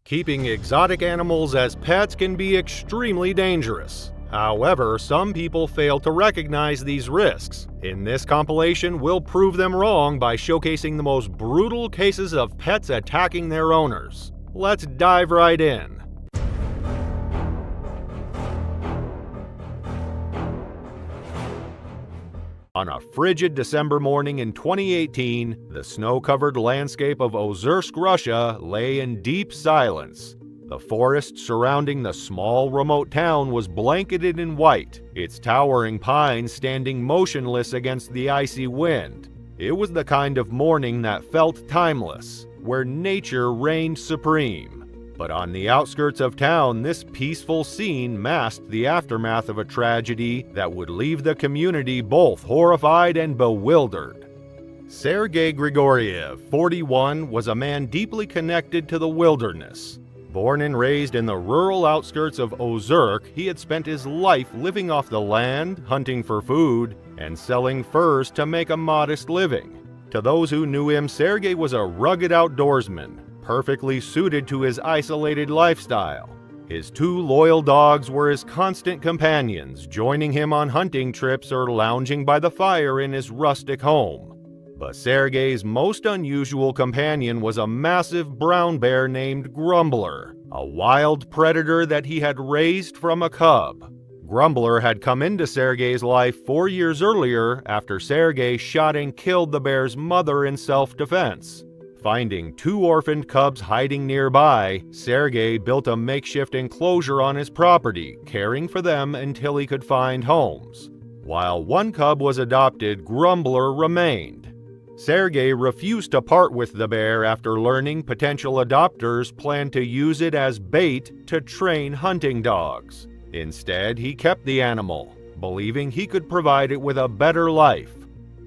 Keeping exotic animals as pets can be extremely dangerous. However, some people fail to recognize these risks. In this compilation, we'll prove them wrong by showcasing the most brutal cases of pets attacking their owners. Let's dive right in. On a frigid December morning in 2018, the snow-covered landscape of Ozersk, Russia, lay in deep silence. The forest surrounding the small, remote town was blanketed in white, its towering pines standing motionless against the icy wind. It was the kind of morning that felt timeless, where nature reigned supreme. But on the outskirts of town, this peaceful scene masked the aftermath of a tragedy that would leave the community both horrified and bewildered. Sergei Grigoriev, 41, was a man deeply connected to the wilderness. Born and raised in the rural outskirts of Ozersk, he had spent his life living off the land, hunting for food, and selling furs to make a modest living. To those who knew him, Sergei was a rugged outdoorsman, perfectly suited to his isolated lifestyle. His two loyal dogs were his constant companions, joining him on hunting trips or lounging by the fire in his rustic home. But Sergei's most unusual companion was a massive brown bear named Grumbler, a wild predator that he had raised from a cub. Grumbler had come into Sergei's life 4 years earlier after Sergei shot and killed the bear's mother in self-defense. Finding two orphaned cubs hiding nearby, Sergei built a makeshift enclosure on his property, caring for them until he could find homes. While one cub was adopted, Grumbler remained. Sergei refused to part with the bear after learning potential adopters planned to use it as bait to train hunting dogs. Instead, he kept the animal, believing he could provide it with a better life.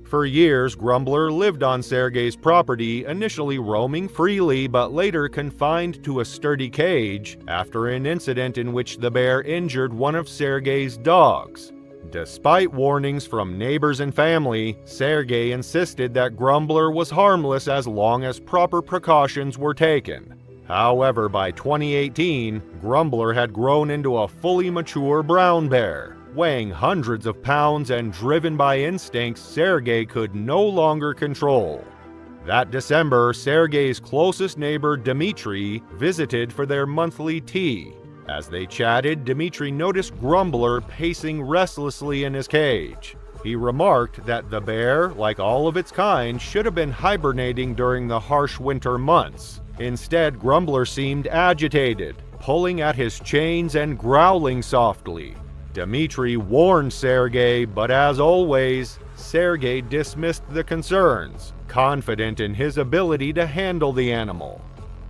For years, Grumbler lived on Sergei's property, initially roaming freely but later confined to a sturdy cage after an incident in which the bear injured one of Sergei's dogs. Despite warnings from neighbors and family, Sergei insisted that Grumbler was harmless as long as proper precautions were taken. However, by 2018, Grumbler had grown into a fully mature brown bear. Weighing hundreds of pounds and driven by instincts Sergei could no longer control. That December, Sergei's closest neighbor Dmitry visited for their monthly tea. As they chatted, Dmitry noticed Grumbler pacing restlessly in his cage. He remarked that the bear, like all of its kind, should have been hibernating during the harsh winter months. Instead, Grumbler seemed agitated, pulling at his chains and growling softly. Dmitry warned Sergei, but as always, Sergei dismissed the concerns, confident in his ability to handle the animal.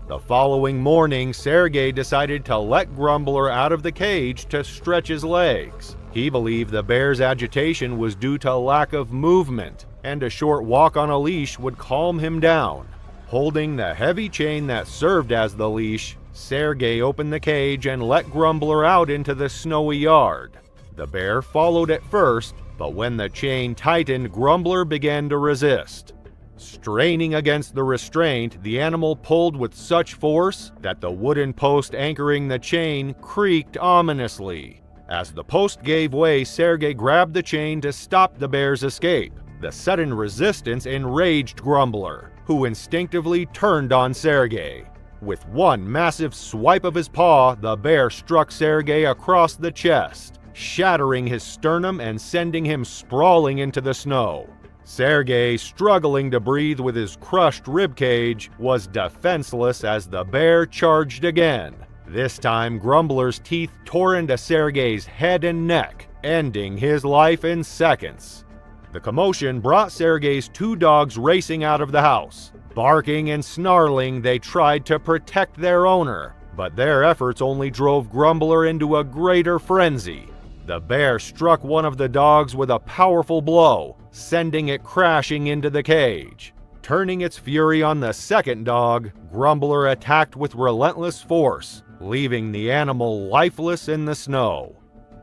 The following morning, Sergei decided to let Grumbler out of the cage to stretch his legs. He believed the bear's agitation was due to lack of movement, and a short walk on a leash would calm him down. Holding the heavy chain that served as the leash, Sergei opened the cage and let Grumbler out into the snowy yard. The bear followed at first, but when the chain tightened, Grumbler began to resist. Straining against the restraint, the animal pulled with such force that the wooden post anchoring the chain creaked ominously. As the post gave way, Sergei grabbed the chain to stop the bear's escape. The sudden resistance enraged Grumbler, who instinctively turned on Sergei. With one massive swipe of his paw, the bear struck Sergei across the chest, shattering his sternum and sending him sprawling into the snow. Sergei, struggling to breathe with his crushed ribcage, was defenseless as the bear charged again. This time, Grumbler's teeth tore into Sergei's head and neck, ending his life in seconds. The commotion brought Sergei's two dogs racing out of the house. Barking and snarling, they tried to protect their owner, but their efforts only drove Grumbler into a greater frenzy. The bear struck one of the dogs with a powerful blow, sending it crashing into the cage. Turning its fury on the second dog, Grumbler attacked with relentless force, leaving the animal lifeless in the snow.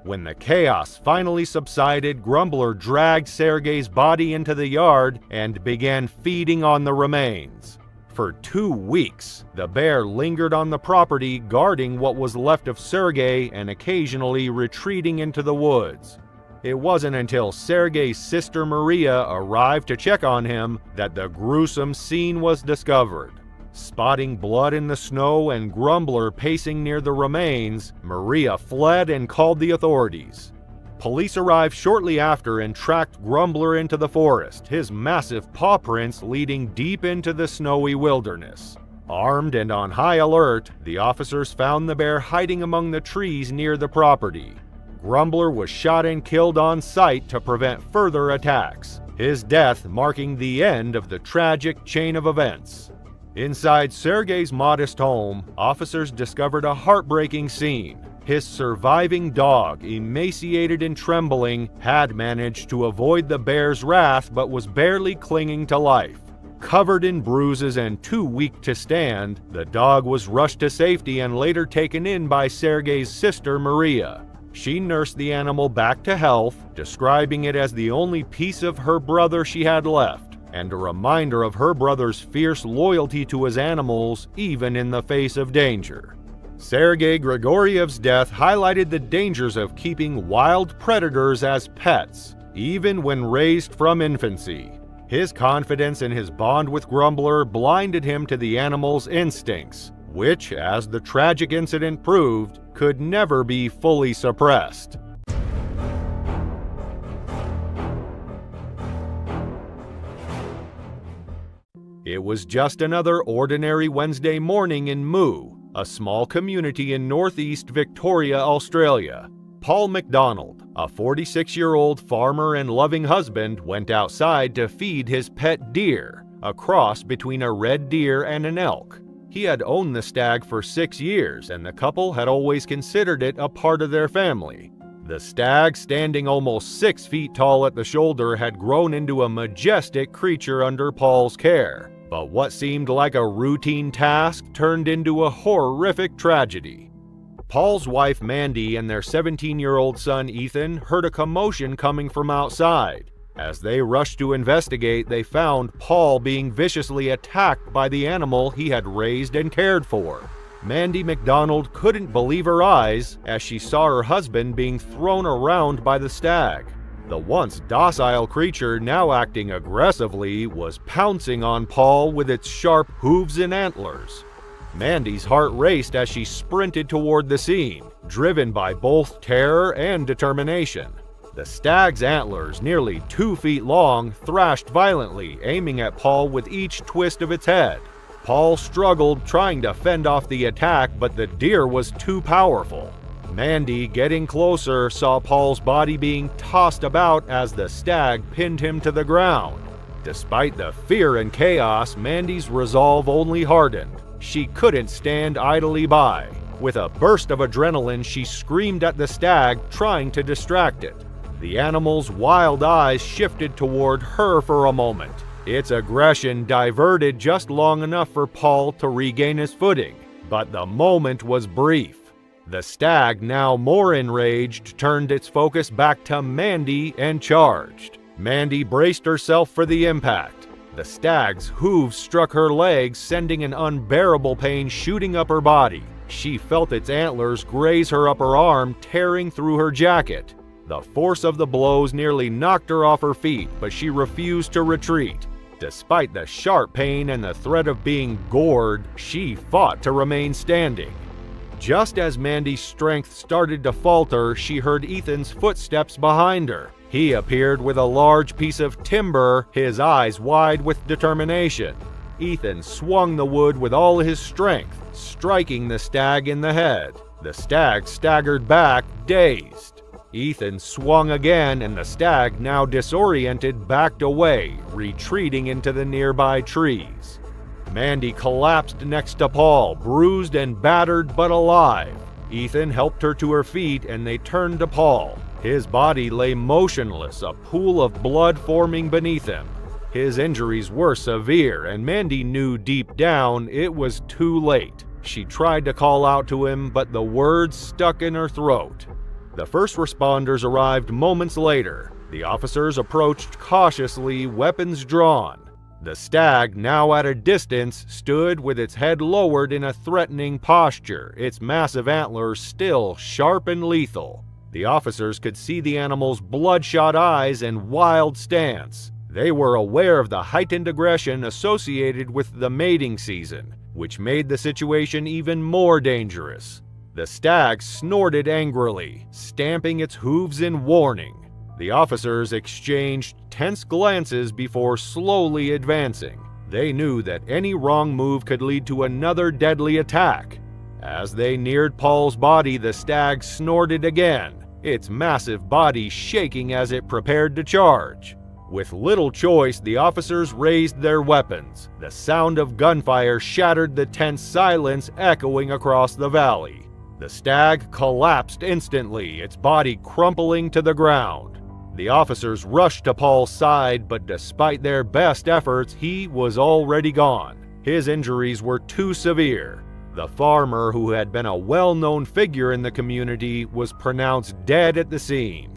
When the chaos finally subsided, Grumbler dragged Sergei's body into the yard and began feeding on the remains. For 2 weeks, the bear lingered on the property, guarding what was left of Sergei and occasionally retreating into the woods. It wasn't until Sergei's sister Maria arrived to check on him that the gruesome scene was discovered. Spotting blood in the snow and Grumbler pacing near the remains, Maria fled and called the authorities. Police arrived shortly after and tracked Grumbler into the forest, his massive paw prints leading deep into the snowy wilderness. Armed and on high alert, the officers found the bear hiding among the trees near the property. Grumbler was shot and killed on sight to prevent further attacks, his death marking the end of the tragic chain of events. Inside Sergei's modest home, officers discovered a heartbreaking scene. His surviving dog, emaciated and trembling, had managed to avoid the bear's wrath but was barely clinging to life. Covered in bruises and too weak to stand, the dog was rushed to safety and later taken in by Sergei's sister Maria. She nursed the animal back to health, describing it as the only piece of her brother she had left, and a reminder of her brother's fierce loyalty to his animals, even in the face of danger. Sergei Grigoriev's death highlighted the dangers of keeping wild predators as pets, even when raised from infancy. His confidence in his bond with Grumbler blinded him to the animal's instincts, which, as the tragic incident proved, could never be fully suppressed. It was just another ordinary Wednesday morning in Moo, a small community in northeast Victoria, Australia. Paul McDonald, a 46-year-old farmer and loving husband, went outside to feed his pet deer, a cross between a red deer and an elk. He had owned the stag for 6 years, and the couple had always considered it a part of their family. The stag, standing almost 6 feet tall at the shoulder, had grown into a majestic creature under Paul's care. But what seemed like a routine task turned into a horrific tragedy. Paul's wife Mandy and their 17-year-old son Ethan heard a commotion coming from outside. As they rushed to investigate, they found Paul being viciously attacked by the animal he had raised and cared for. Mandy McDonald couldn't believe her eyes as she saw her husband being thrown around by the stag. The once docile creature, now acting aggressively, was pouncing on Paul with its sharp hooves and antlers. Mandy's heart raced as she sprinted toward the scene, driven by both terror and determination. The stag's antlers, nearly 2 feet long, thrashed violently, aiming at Paul with each twist of its head. Paul struggled, trying to fend off the attack, but the deer was too powerful. Mandy, getting closer, saw Paul's body being tossed about as the stag pinned him to the ground. Despite the fear and chaos, Mandy's resolve only hardened. She couldn't stand idly by. With a burst of adrenaline, she screamed at the stag, trying to distract it. The animal's wild eyes shifted toward her for a moment. Its aggression diverted just long enough for Paul to regain his footing, but the moment was brief. The stag, now more enraged, turned its focus back to Mandy and charged. Mandy braced herself for the impact. The stag's hooves struck her legs, sending an unbearable pain shooting up her body. She felt its antlers graze her upper arm, tearing through her jacket. The force of the blows nearly knocked her off her feet, but she refused to retreat. Despite the sharp pain and the threat of being gored, she fought to remain standing. Just as Mandy's strength started to falter, she heard Ethan's footsteps behind her. He appeared with a large piece of timber, his eyes wide with determination. Ethan swung the wood with all his strength, striking the stag in the head. The stag staggered back, dazed. Ethan swung again, and the stag, now disoriented, backed away, retreating into the nearby trees. Mandy collapsed next to Paul, bruised and battered but alive. Ethan helped her to her feet and they turned to Paul. His body lay motionless, a pool of blood forming beneath him. His injuries were severe, and Mandy knew deep down it was too late. She tried to call out to him, but the words stuck in her throat. The first responders arrived moments later. The officers approached cautiously, weapons drawn. The stag, now at a distance, stood with its head lowered in a threatening posture, its massive antlers still sharp and lethal. The officers could see the animal's bloodshot eyes and wild stance. They were aware of the heightened aggression associated with the mating season, which made the situation even more dangerous. The stag snorted angrily, stamping its hooves in warning. The officers exchanged tense glances before slowly advancing. They knew that any wrong move could lead to another deadly attack. As they neared Paul's body, the stag snorted again, its massive body shaking as it prepared to charge. With little choice, the officers raised their weapons. The sound of gunfire shattered the tense silence echoing across the valley. The stag collapsed instantly, its body crumpling to the ground. The officers rushed to Paul's side, but despite their best efforts, he was already gone. His injuries were too severe. The farmer, who had been a well-known figure in the community, was pronounced dead at the scene.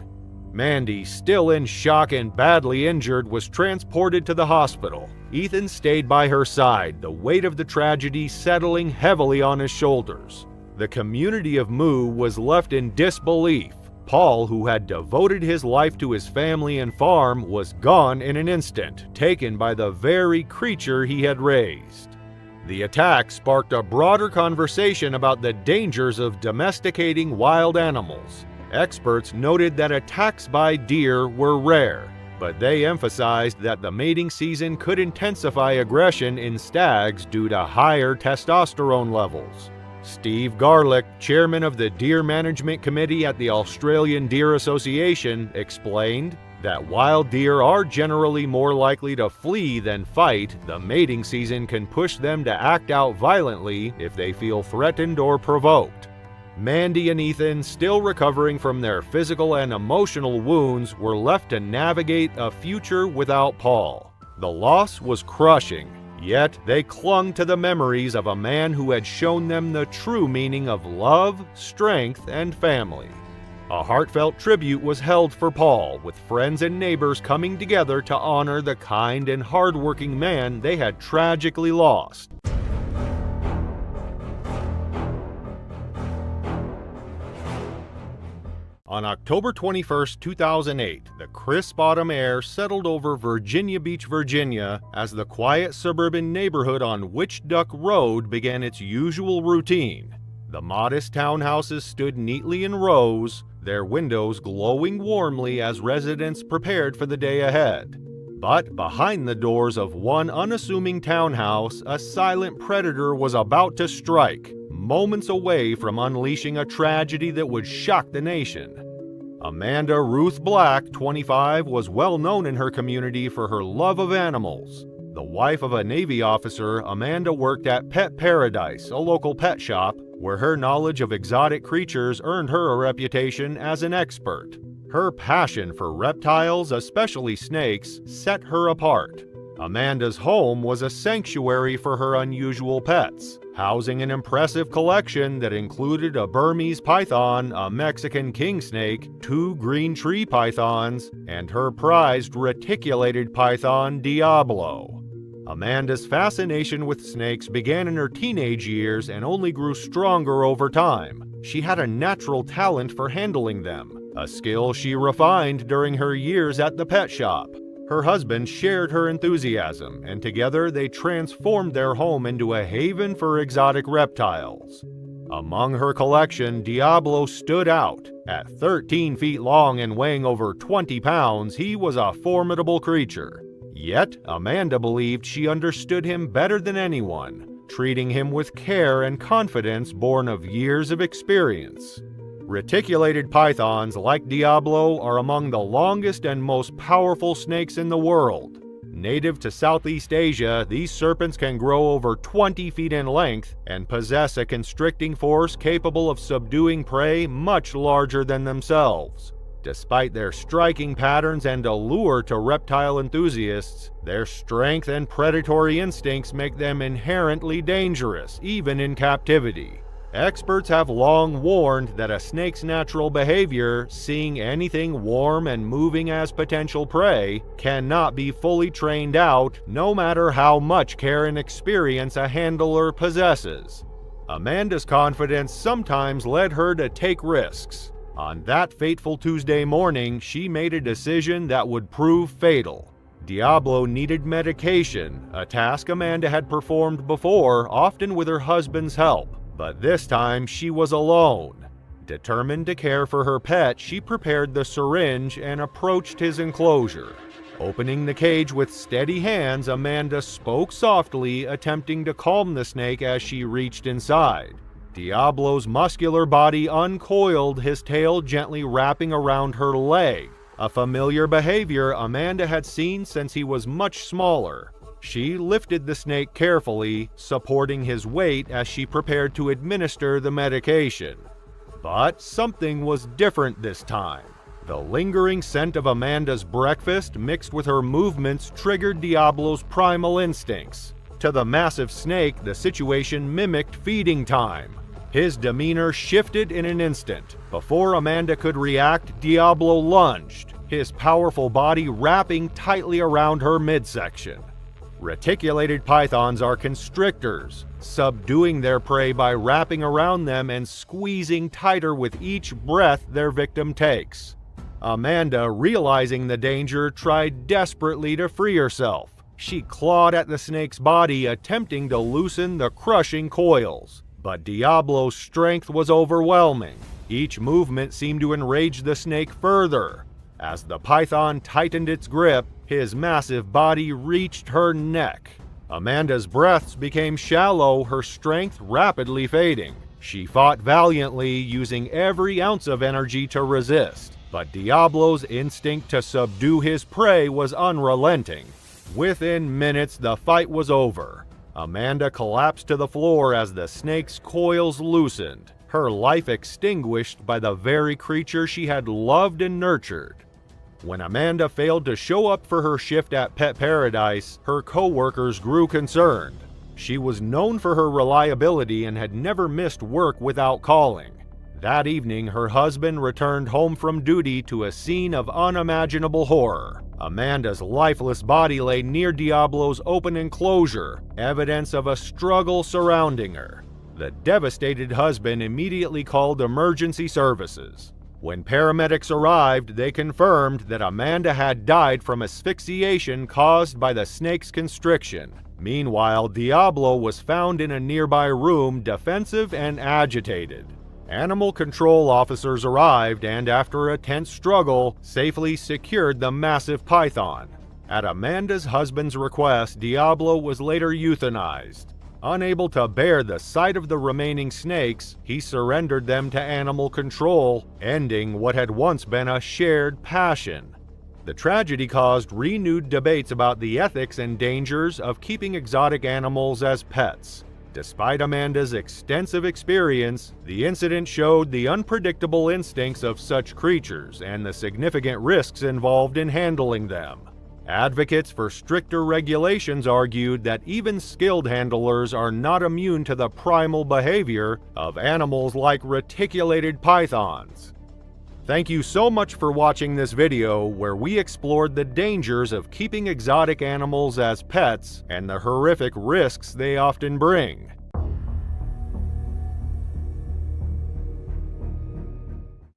Mandy, still in shock and badly injured, was transported to the hospital. Ethan stayed by her side, the weight of the tragedy settling heavily on his shoulders. The community of Moo was left in disbelief. Paul, who had devoted his life to his family and farm, was gone in an instant, taken by the very creature he had raised. The attack sparked a broader conversation about the dangers of domesticating wild animals. Experts noted that attacks by deer were rare, but they emphasized that the mating season could intensify aggression in stags due to higher testosterone levels. Steve Garlick, chairman of the Deer Management Committee at the Australian Deer Association, explained that while deer are generally more likely to flee than fight, the mating season can push them to act out violently if they feel threatened or provoked. Mandy and Ethan, still recovering from their physical and emotional wounds, were left to navigate a future without Paul. The loss was crushing, yet they clung to the memories of a man who had shown them the true meaning of love, strength, and family. A heartfelt tribute was held for Paul, with friends and neighbors coming together to honor the kind and hardworking man they had tragically lost. On October 21, 2008, the crisp autumn air settled over Virginia Beach, Virginia, as the quiet suburban neighborhood on Witch Duck Road began its usual routine. The modest townhouses stood neatly in rows, their windows glowing warmly as residents prepared for the day ahead. But behind the doors of one unassuming townhouse, a silent predator was about to strike, moments away from unleashing a tragedy that would shock the nation. Amanda Ruth Black, 25, was well known in her community for her love of animals. The wife of a Navy officer, Amanda worked at Pet Paradise, a local pet shop, where her knowledge of exotic creatures earned her a reputation as an expert. Her passion for reptiles, especially snakes, set her apart. Amanda's home was a sanctuary for her unusual pets, housing an impressive collection that included a Burmese python, a Mexican king snake, 2 green tree pythons, and her prized reticulated python, Diablo. Amanda's fascination with snakes began in her teenage years and only grew stronger over time. She had a natural talent for handling them, a skill she refined during her years at the pet shop. Her husband shared her enthusiasm, and together they transformed their home into a haven for exotic reptiles. Among her collection, Diablo stood out. At 13 feet long and weighing over 20 pounds, he was a formidable creature. Yet, Amanda believed she understood him better than anyone, treating him with care and confidence born of years of experience. Reticulated pythons, like Diablo, are among the longest and most powerful snakes in the world. Native to Southeast Asia, these serpents can grow over 20 feet in length and possess a constricting force capable of subduing prey much larger than themselves. Despite their striking patterns and allure to reptile enthusiasts, their strength and predatory instincts make them inherently dangerous, even in captivity. Experts have long warned that a snake's natural behavior, seeing anything warm and moving as potential prey, cannot be fully trained out no matter how much care and experience a handler possesses. Amanda's confidence sometimes led her to take risks. On that fateful Tuesday morning, she made a decision that would prove fatal. Diablo needed medication, a task Amanda had performed before, often with her husband's help. But this time she was alone. Determined to care for her pet, she prepared the syringe and approached his enclosure. Opening the cage with steady hands, Amanda spoke softly, attempting to calm the snake as she reached inside. Diablo's muscular body uncoiled, his tail gently wrapping around her leg, a familiar behavior Amanda had seen since he was much smaller. She lifted the snake carefully, supporting his weight as she prepared to administer the medication. But something was different this time. The lingering scent of Amanda's breakfast mixed with her movements triggered Diablo's primal instincts. To the massive snake, the situation mimicked feeding time. His demeanor shifted in an instant. Before Amanda could react, Diablo lunged, his powerful body wrapping tightly around her midsection. Reticulated pythons are constrictors, subduing their prey by wrapping around them and squeezing tighter with each breath their victim takes. Amanda, realizing the danger, tried desperately to free herself. She clawed at the snake's body, attempting to loosen the crushing coils. But Diablo's strength was overwhelming. Each movement seemed to enrage the snake further. As the python tightened its grip, his massive body reached her neck. Amanda's breaths became shallow, her strength rapidly fading. She fought valiantly, using every ounce of energy to resist. But Diablo's instinct to subdue his prey was unrelenting. Within minutes, the fight was over. Amanda collapsed to the floor as the snake's coils loosened, her life extinguished by the very creature she had loved and nurtured. When Amanda failed to show up for her shift at Pet Paradise, her co-workers grew concerned. She was known for her reliability and had never missed work without calling. That evening, her husband returned home from duty to a scene of unimaginable horror. Amanda's lifeless body lay near Diablo's open enclosure, evidence of a struggle surrounding her. The devastated husband immediately called emergency services. When paramedics arrived, they confirmed that Amanda had died from asphyxiation caused by the snake's constriction. Meanwhile, Diablo was found in a nearby room, defensive and agitated. Animal control officers arrived and, after a tense struggle, safely secured the massive python. At Amanda's husband's request, Diablo was later euthanized. Unable to bear the sight of the remaining snakes, he surrendered them to animal control, ending what had once been a shared passion. The tragedy caused renewed debates about the ethics and dangers of keeping exotic animals as pets. Despite Amanda's extensive experience, the incident showed the unpredictable instincts of such creatures and the significant risks involved in handling them. Advocates for stricter regulations argued that even skilled handlers are not immune to the primal behavior of animals like reticulated pythons. Thank you so much for watching this video where we explored the dangers of keeping exotic animals as pets and the horrific risks they often bring.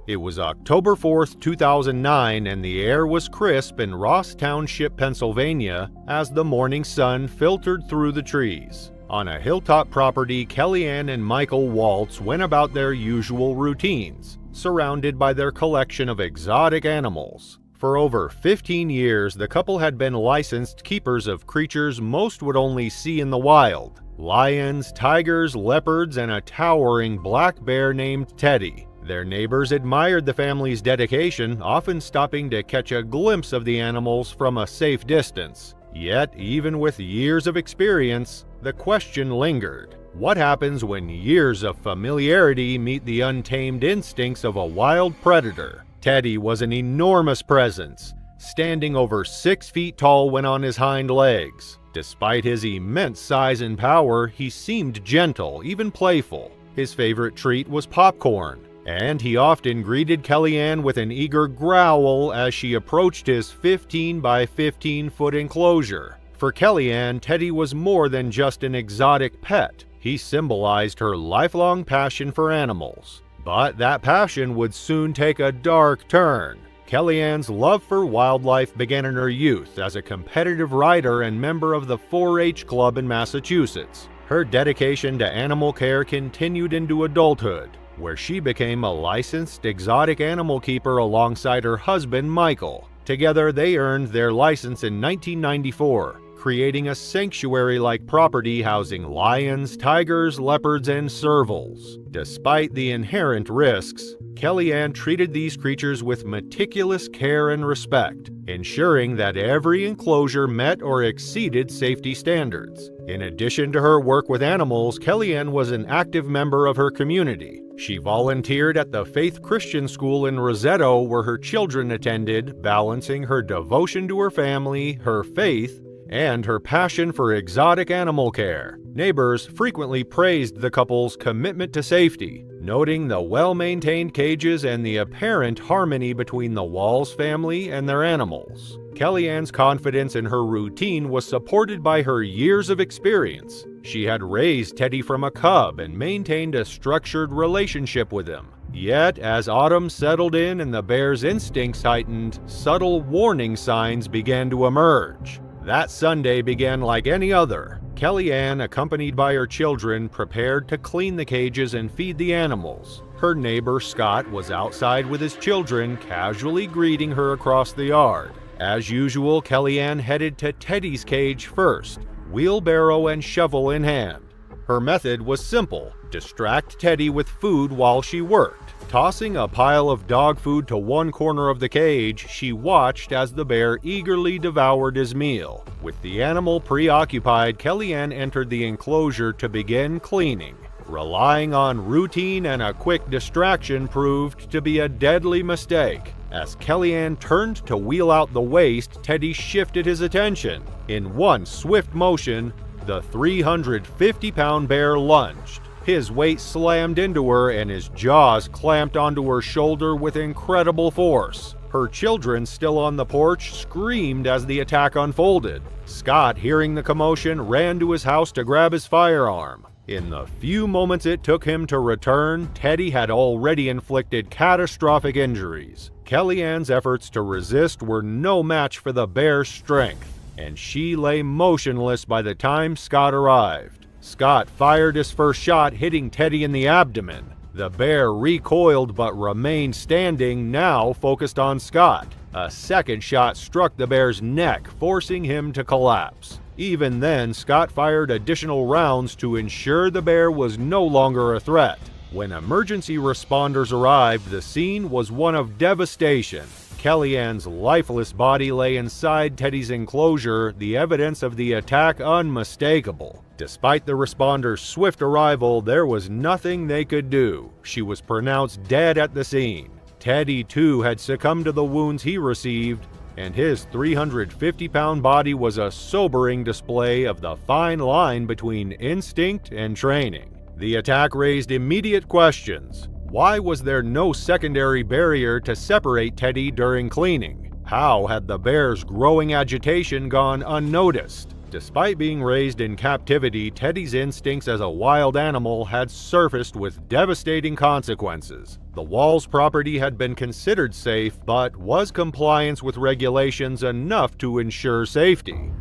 It was October 4th, 2009, and the air was crisp in Ross Township, Pennsylvania, as the morning sun filtered through the trees. On a hilltop property, Kellyanne and Michael Waltz went about their usual routines, surrounded by their collection of exotic animals. For over 15 years, the couple had been licensed keepers of creatures most would only see in the wild: lions, tigers, leopards, and a towering black bear named Teddy. Their neighbors admired the family's dedication, often stopping to catch a glimpse of the animals from a safe distance. Yet, even with years of experience, the question lingered. What happens when years of familiarity meet the untamed instincts of a wild predator? Teddy was an enormous presence, standing over 6 feet tall when on his hind legs. Despite his immense size and power, he seemed gentle, even playful. His favorite treat was popcorn, and he often greeted Kellyanne with an eager growl as she approached his 15 by 15 foot enclosure. For Kellyanne, Teddy was more than just an exotic pet. He symbolized her lifelong passion for animals. But that passion would soon take a dark turn. Kellyanne's love for wildlife began in her youth as a competitive rider and member of the 4-H club in Massachusetts. Her dedication to animal care continued into adulthood, where she became a licensed exotic animal keeper alongside her husband, Michael. Together, they earned their license in 1994, creating a sanctuary-like property housing lions, tigers, leopards, and servals. Despite the inherent risks, Kellyanne treated these creatures with meticulous care and respect, ensuring that every enclosure met or exceeded safety standards. In addition to her work with animals, Kellyanne was an active member of her community. She volunteered at the Faith Christian School in Roseto, where her children attended, balancing her devotion to her family, her faith, and her passion for exotic animal care. Neighbors frequently praised the couple's commitment to safety, noting the well-maintained cages and the apparent harmony between the Walls family and their animals. Kellyanne's confidence in her routine was supported by her years of experience. She had raised Teddy from a cub and maintained a structured relationship with him. Yet, as autumn settled in and the bear's instincts heightened, subtle warning signs began to emerge. That Sunday began like any other. Kellyanne, accompanied by her children, prepared to clean the cages and feed the animals. Her neighbor Scott was outside with his children, casually greeting her across the yard. As usual, Kellyanne headed to Teddy's cage first, wheelbarrow and shovel in hand. Her method was simple: distract Teddy with food while she worked. Tossing a pile of dog food to one corner of the cage, she watched as the bear eagerly devoured his meal. With the animal preoccupied, Kellyanne entered the enclosure to begin cleaning. Relying on routine and a quick distraction proved to be a deadly mistake. As Kellyanne turned to wheel out the waste, Teddy shifted his attention. In one swift motion, the 350-pound bear lunged. His weight slammed into her and his jaws clamped onto her shoulder with incredible force. Her children, still on the porch, screamed as the attack unfolded. Scott, hearing the commotion, ran to his house to grab his firearm. In the few moments it took him to return, Teddy had already inflicted catastrophic injuries. Kellyanne's efforts to resist were no match for the bear's strength, and she lay motionless by the time Scott arrived. Scott fired his first shot, hitting Teddy in the abdomen. The bear recoiled but remained standing, now focused on Scott. A second shot struck the bear's neck, forcing him to collapse. Even then, Scott fired additional rounds to ensure the bear was no longer a threat. When emergency responders arrived, the scene was one of devastation. Kellyanne's lifeless body lay inside Teddy's enclosure, the evidence of the attack unmistakable. Despite the responders' swift arrival, there was nothing they could do. She was pronounced dead at the scene. Teddy, too, had succumbed to the wounds he received, and his 350-pound body was a sobering display of the fine line between instinct and training. The attack raised immediate questions. Why was there no secondary barrier to separate Teddy during cleaning? How had the bear's growing agitation gone unnoticed? Despite being raised in captivity, Teddy's instincts as a wild animal had surfaced with devastating consequences. The Walls property had been considered safe, but was compliance with regulations enough to ensure safety?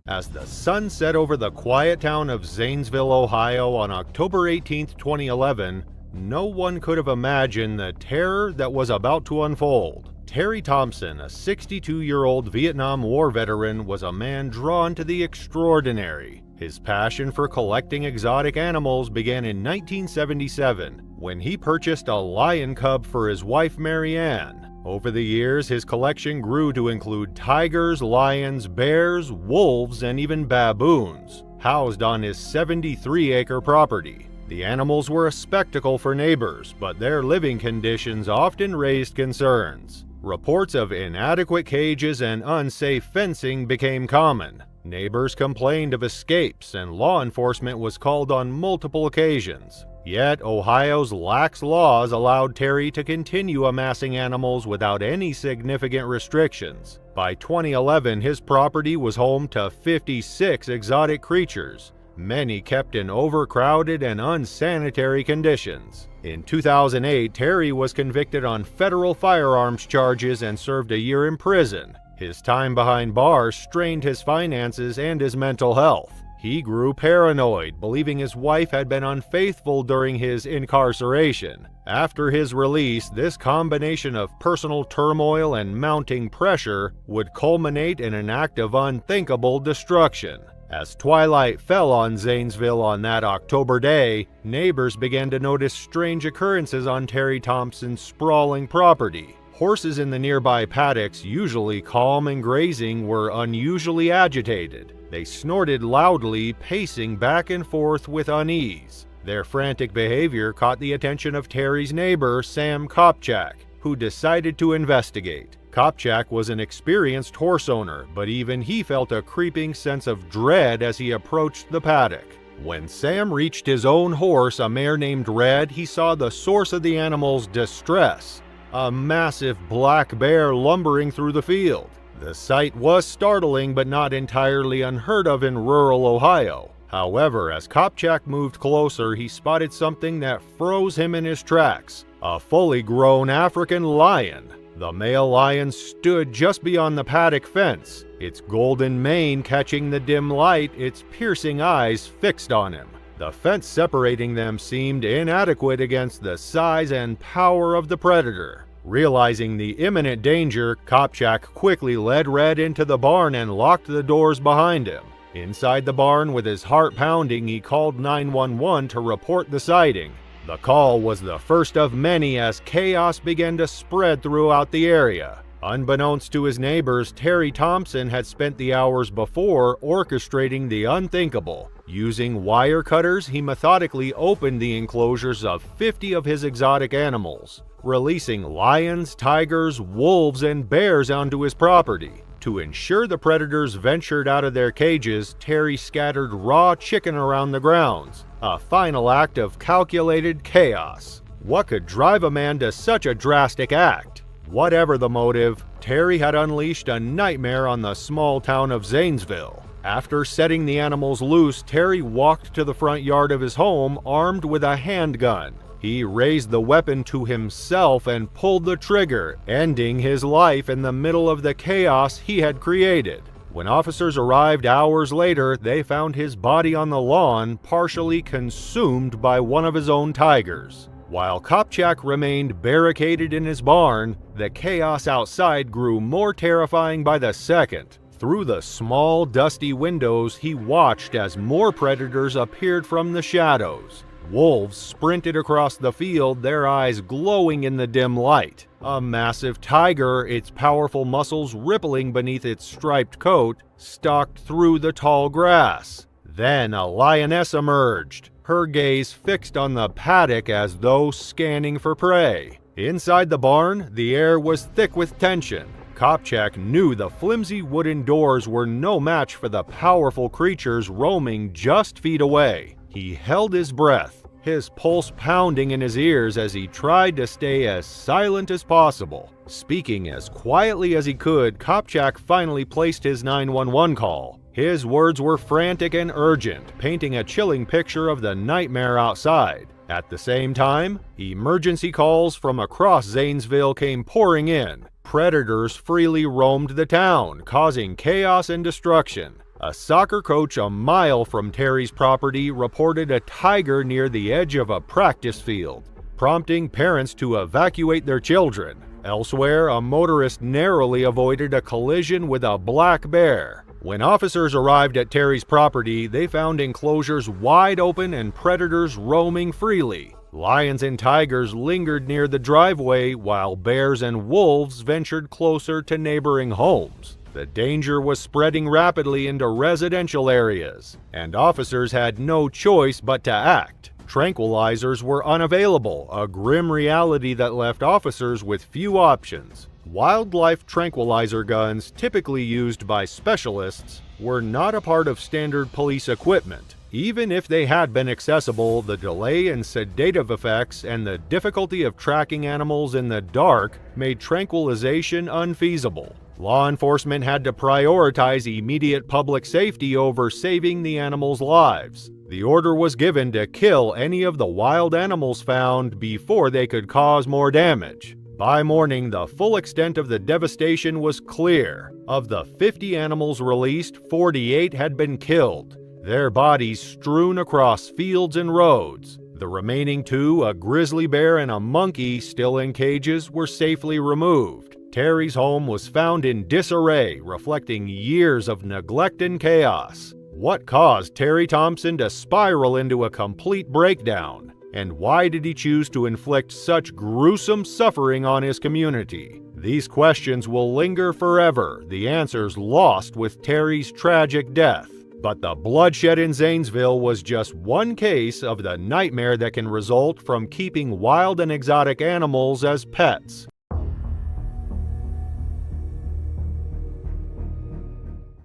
As the sun set over the quiet town of Zanesville, Ohio on October 18, 2011, no one could have imagined the terror that was about to unfold. Terry Thompson, a 62-year-old Vietnam War veteran, was a man drawn to the extraordinary. His passion for collecting exotic animals began in 1977, when he purchased a lion cub for his wife Marianne. Over the years, his collection grew to include tigers, lions, bears, wolves, and even baboons, housed on his 73-acre property. The animals were a spectacle for neighbors, but their living conditions often raised concerns. Reports of inadequate cages and unsafe fencing became common. Neighbors complained of escapes, and law enforcement was called on multiple occasions. Yet, Ohio's lax laws allowed Terry to continue amassing animals without any significant restrictions. By 2011, his property was home to 56 exotic creatures, many kept in overcrowded and unsanitary conditions. In 2008, Terry was convicted on federal firearms charges and served a year in prison. His time behind bars strained his finances and his mental health. He grew paranoid, believing his wife had been unfaithful during his incarceration. After his release, this combination of personal turmoil and mounting pressure would culminate in an act of unthinkable destruction. As twilight fell on Zanesville on that October day, neighbors began to notice strange occurrences on Terry Thompson's sprawling property. Horses in the nearby paddocks, usually calm and grazing, were unusually agitated. They snorted loudly, pacing back and forth with unease. Their frantic behavior caught the attention of Terry's neighbor, Sam Kopchak, who decided to investigate. Kopchak was an experienced horse owner, but even he felt a creeping sense of dread as he approached the paddock. When Sam reached his own horse, a mare named Red, he saw the source of the animal's distress: a massive black bear lumbering through the field. The sight was startling but not entirely unheard of in rural Ohio. However, as Kopchak moved closer, he spotted something that froze him in his tracks: a fully grown African lion. The male lion stood just beyond the paddock fence, its golden mane catching the dim light, its piercing eyes fixed on him. The fence separating them seemed inadequate against the size and power of the predator. Realizing the imminent danger, Kopchak quickly led Red into the barn and locked the doors behind him. Inside the barn, with his heart pounding, he called 911 to report the sighting. The call was the first of many as chaos began to spread throughout the area. Unbeknownst to his neighbors, Terry Thompson had spent the hours before orchestrating the unthinkable. Using wire cutters, he methodically opened the enclosures of 50 of his exotic animals, releasing lions, tigers, wolves, and bears onto his property. To ensure the predators ventured out of their cages, Terry scattered raw chicken around the grounds, a final act of calculated chaos. What could drive a man to such a drastic act? Whatever the motive, Terry had unleashed a nightmare on the small town of Zanesville. After setting the animals loose, Terry walked to the front yard of his home armed with a handgun. He raised the weapon to himself and pulled the trigger, ending his life in the middle of the chaos he had created. When officers arrived hours later, they found his body on the lawn, partially consumed by one of his own tigers. While Kopchak remained barricaded in his barn, the chaos outside grew more terrifying by the second. Through the small, dusty windows, he watched as more predators appeared from the shadows. Wolves sprinted across the field, their eyes glowing in the dim light. A massive tiger, its powerful muscles rippling beneath its striped coat, stalked through the tall grass. Then a lioness emerged, her gaze fixed on the paddock as though scanning for prey. Inside the barn, the air was thick with tension. Kopchak knew the flimsy wooden doors were no match for the powerful creatures roaming just feet away. He held his breath, his pulse pounding in his ears as he tried to stay as silent as possible. Speaking as quietly as he could, Kopchak finally placed his 911 call. His words were frantic and urgent, painting a chilling picture of the nightmare outside. At the same time, emergency calls from across Zanesville came pouring in. Predators freely roamed the town, causing chaos and destruction. A soccer coach a mile from Terry's property reported a tiger near the edge of a practice field, prompting parents to evacuate their children. Elsewhere, a motorist narrowly avoided a collision with a black bear. When officers arrived at Terry's property, they found enclosures wide open and predators roaming freely. Lions and tigers lingered near the driveway, while bears and wolves ventured closer to neighboring homes. The danger was spreading rapidly into residential areas, and officers had no choice but to act. Tranquilizers were unavailable, a grim reality that left officers with few options. Wildlife tranquilizer guns, typically used by specialists, were not a part of standard police equipment. Even if they had been accessible, the delay in sedative effects and the difficulty of tracking animals in the dark made tranquilization unfeasible. Law enforcement had to prioritize immediate public safety over saving the animals' lives. The order was given to kill any of the wild animals found before they could cause more damage. By morning, the full extent of the devastation was clear. Of the 50 animals released, 48 had been killed, their bodies strewn across fields and roads. The remaining 2, a grizzly bear and a monkey still in cages, were safely removed. Terry's home was found in disarray, reflecting years of neglect and chaos. What caused Terry Thompson to spiral into a complete breakdown? And why did he choose to inflict such gruesome suffering on his community? These questions will linger forever, the answers lost with Terry's tragic death. But the bloodshed in Zanesville was just one case of the nightmare that can result from keeping wild and exotic animals as pets.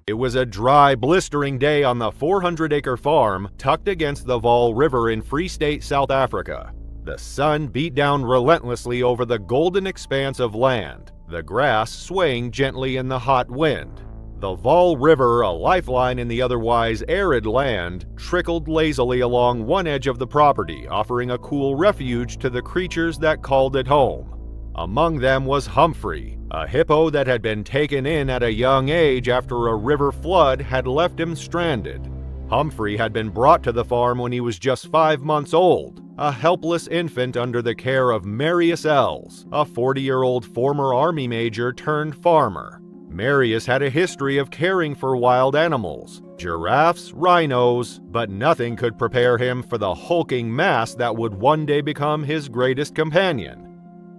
It was a dry, blistering day on the 400-acre farm tucked against the Vaal River in Free State, South Africa. The sun beat down relentlessly over the golden expanse of land, the grass swaying gently in the hot wind. The Vaal River, a lifeline in the otherwise arid land, trickled lazily along one edge of the property, offering a cool refuge to the creatures that called it home. Among them was Humphrey, a hippo that had been taken in at a young age after a river flood had left him stranded. Humphrey had been brought to the farm when he was just 5 months old, a helpless infant under the care of Marius Els, a 40-year-old former Army major turned farmer. Marius had a history of caring for wild animals, giraffes, rhinos, but nothing could prepare him for the hulking mass that would one day become his greatest companion.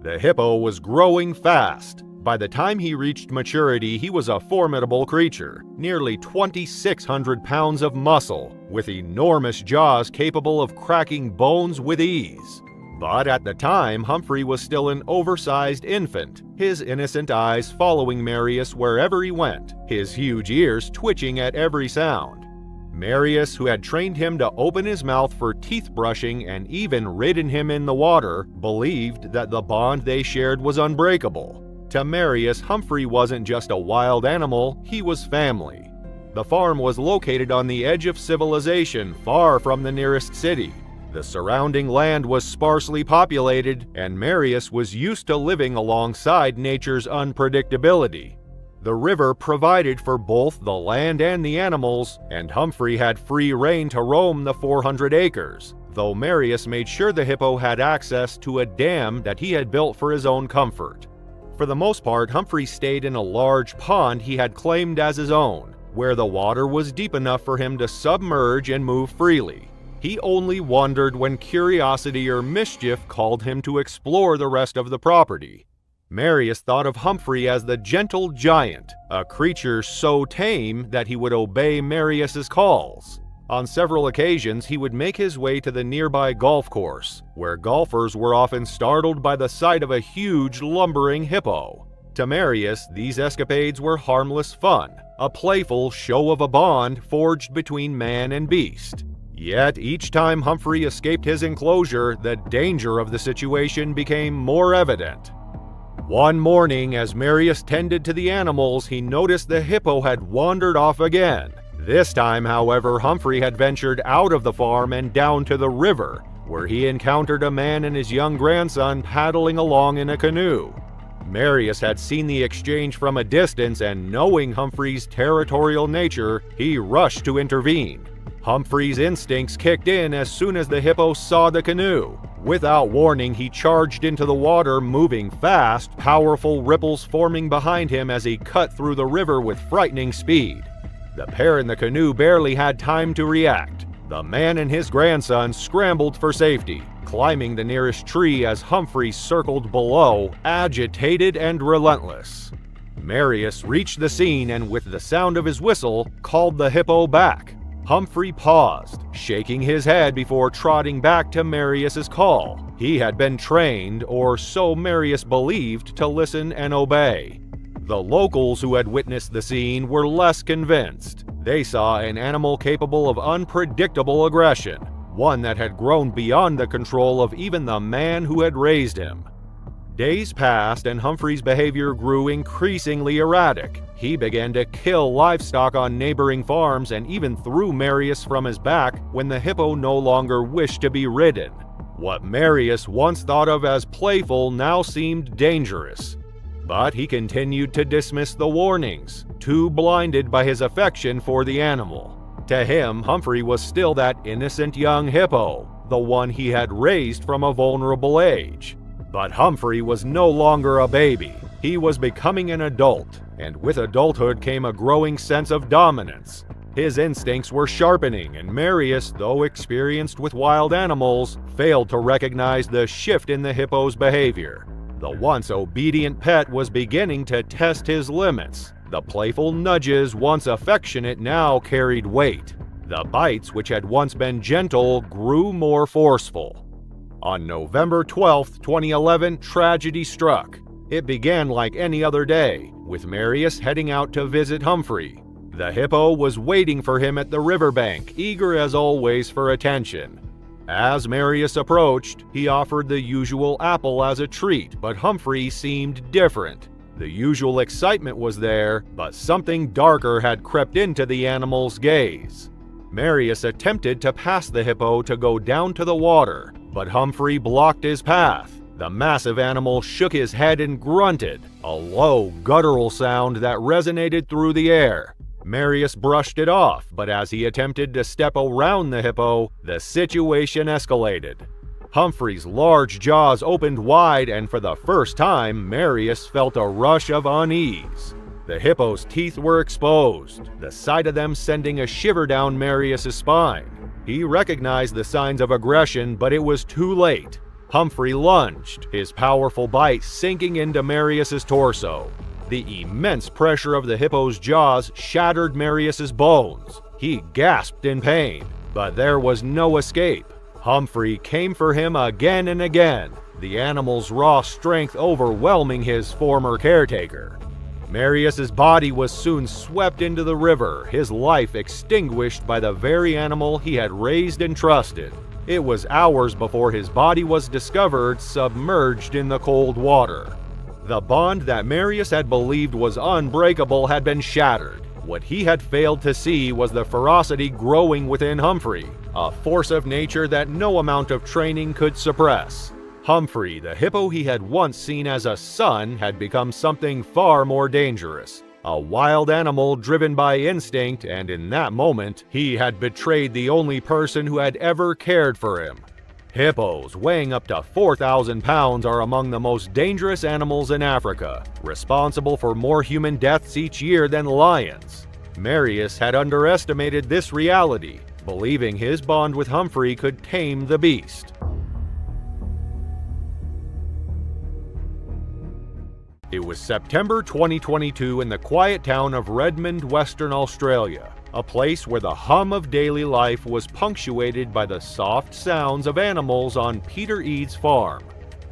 The hippo was growing fast. By the time he reached maturity, he was a formidable creature, nearly 2,600 pounds of muscle, with enormous jaws capable of cracking bones with ease. But at the time, Humphrey was still an oversized infant, his innocent eyes following Marius wherever he went, his huge ears twitching at every sound. Marius, who had trained him to open his mouth for teeth brushing and even ridden him in the water, believed that the bond they shared was unbreakable. To Marius, Humphrey wasn't just a wild animal, he was family. The farm was located on the edge of civilization, far from the nearest city. The surrounding land was sparsely populated, and Marius was used to living alongside nature's unpredictability. The river provided for both the land and the animals, and Humphrey had free rein to roam the 400 acres, though Marius made sure the hippo had access to a dam that he had built for his own comfort. For the most part, Humphrey stayed in a large pond he had claimed as his own, where the water was deep enough for him to submerge and move freely. He only wandered when curiosity or mischief called him to explore the rest of the property. Marius thought of Humphrey as the gentle giant, a creature so tame that he would obey Marius's calls. On several occasions, he would make his way to the nearby golf course, where golfers were often startled by the sight of a huge, lumbering hippo. To Marius, these escapades were harmless fun, a playful show of a bond forged between man and beast. Yet each time Humphrey escaped his enclosure, the danger of the situation became more evident. One morning, as Marius tended to the animals, he noticed the hippo had wandered off again. This time, however, Humphrey had ventured out of the farm and down to the river, where he encountered a man and his young grandson paddling along in a canoe. Marius had seen the exchange from a distance, and knowing Humphrey's territorial nature, he rushed to intervene. Humphrey's instincts kicked in as soon as the hippo saw the canoe. Without warning, he charged into the water, moving fast, powerful ripples forming behind him as he cut through the river with frightening speed. The pair in the canoe barely had time to react. The man and his grandson scrambled for safety, climbing the nearest tree as Humphrey circled below, agitated and relentless. Marius reached the scene and, with the sound of his whistle, called the hippo back. Humphrey paused, shaking his head before trotting back to Marius's call. He had been trained, or so Marius believed, to listen and obey. The locals who had witnessed the scene were less convinced. They saw an animal capable of unpredictable aggression, one that had grown beyond the control of even the man who had raised him. Days passed and Humphrey's behavior grew increasingly erratic. He began to kill livestock on neighboring farms and even threw Marius from his back when the hippo no longer wished to be ridden. What Marius once thought of as playful now seemed dangerous. But he continued to dismiss the warnings, too blinded by his affection for the animal. To him, Humphrey was still that innocent young hippo, the one he had raised from a vulnerable age. But Humphrey was no longer a baby. He was becoming an adult, and with adulthood came a growing sense of dominance. His instincts were sharpening, and Marius, though experienced with wild animals, failed to recognize the shift in the hippo's behavior. The once obedient pet was beginning to test his limits. The playful nudges, once affectionate, now carried weight. The bites, which had once been gentle, grew more forceful. On November 12, 2011, tragedy struck. It began like any other day, with Marius heading out to visit Humphrey. The hippo was waiting for him at the riverbank, eager as always for attention. As Marius approached, he offered the usual apple as a treat, but Humphrey seemed different. The usual excitement was there, but something darker had crept into the animal's gaze. Marius attempted to pass the hippo to go down to the water, but Humphrey blocked his path. The massive animal shook his head and grunted, a low, guttural sound that resonated through the air. Marius brushed it off, but as he attempted to step around the hippo, the situation escalated. Humphrey's large jaws opened wide, and for the first time, Marius felt a rush of unease. The hippo's teeth were exposed, the sight of them sending a shiver down Marius's spine. He recognized the signs of aggression, but it was too late. Humphrey lunged, his powerful bite sinking into Marius's torso. The immense pressure of the hippo's jaws shattered Marius's bones. He gasped in pain, but there was no escape. Humphrey came for him again and again, the animal's raw strength overwhelming his former caretaker. Marius's body was soon swept into the river, his life extinguished by the very animal he had raised and trusted. It was hours before his body was discovered submerged in the cold water. The bond that Marius had believed was unbreakable had been shattered. What he had failed to see was the ferocity growing within Humphrey, a force of nature that no amount of training could suppress. Humphrey, the hippo he had once seen as a son, had become something far more dangerous. A wild animal driven by instinct, and in that moment, he had betrayed the only person who had ever cared for him. Hippos, weighing up to 4,000 pounds, are among the most dangerous animals in Africa, responsible for more human deaths each year than lions. Marius had underestimated this reality, believing his bond with Humphrey could tame the beast. It was September 2022 in the quiet town of Redmond, Western Australia, a place where the hum of daily life was punctuated by the soft sounds of animals on Peter Eads' farm.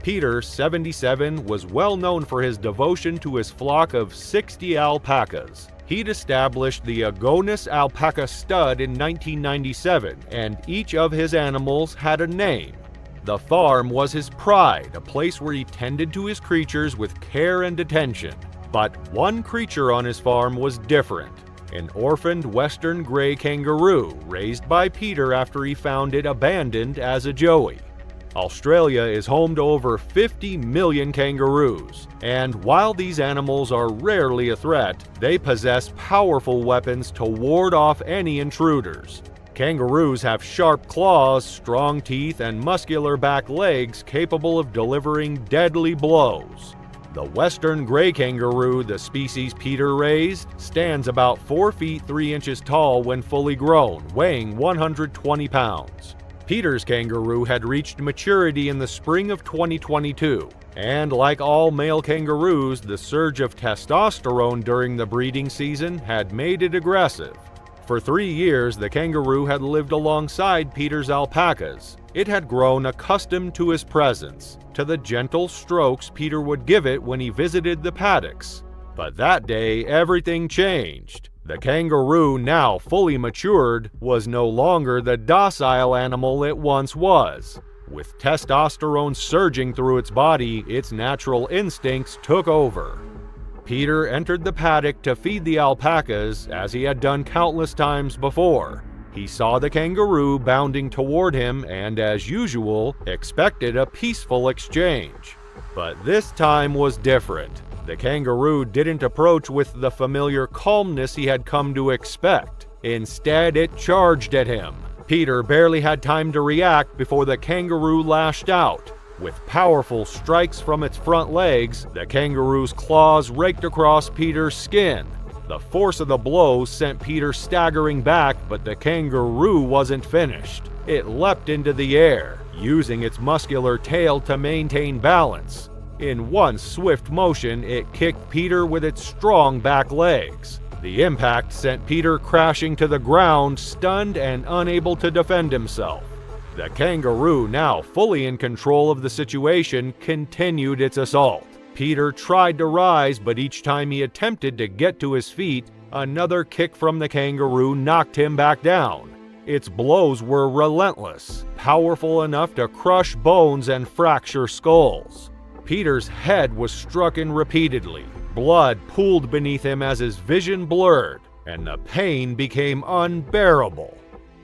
Peter, 77, was well known for his devotion to his flock of 60 alpacas. He'd established the Agonis alpaca stud in 1997, and each of his animals had a name. The farm was his pride, a place where he tended to his creatures with care and attention. But one creature on his farm was different. An orphaned western gray kangaroo, raised by Peter after he found it abandoned as a joey. Australia is home to over 50 million kangaroos, and while these animals are rarely a threat, they possess powerful weapons to ward off any intruders. Kangaroos have sharp claws, strong teeth, and muscular back legs capable of delivering deadly blows. The western gray kangaroo, the species Peter raised, stands about 4 feet 3 inches tall when fully grown, weighing 120 pounds. Peter's kangaroo had reached maturity in the spring of 2022, and like all male kangaroos, the surge of testosterone during the breeding season had made it aggressive. For 3 years, the kangaroo had lived alongside Peter's alpacas. It had grown accustomed to his presence, to the gentle strokes Peter would give it when he visited the paddocks. But that day, everything changed. The kangaroo, now fully matured, was no longer the docile animal it once was. With testosterone surging through its body, its natural instincts took over. Peter entered the paddock to feed the alpacas, as he had done countless times before. He saw the kangaroo bounding toward him and, as usual, expected a peaceful exchange. But this time was different. The kangaroo didn't approach with the familiar calmness he had come to expect. Instead, it charged at him. Peter barely had time to react before the kangaroo lashed out. With powerful strikes from its front legs, the kangaroo's claws raked across Peter's skin. The force of the blow sent Peter staggering back, but the kangaroo wasn't finished. It leapt into the air, using its muscular tail to maintain balance. In one swift motion, it kicked Peter with its strong back legs. The impact sent Peter crashing to the ground, stunned and unable to defend himself. The kangaroo, now fully in control of the situation, continued its assault. Peter tried to rise, but each time he attempted to get to his feet, another kick from the kangaroo knocked him back down. Its blows were relentless, powerful enough to crush bones and fracture skulls. Peter's head was struck in repeatedly. Blood pooled beneath him as his vision blurred, and the pain became unbearable.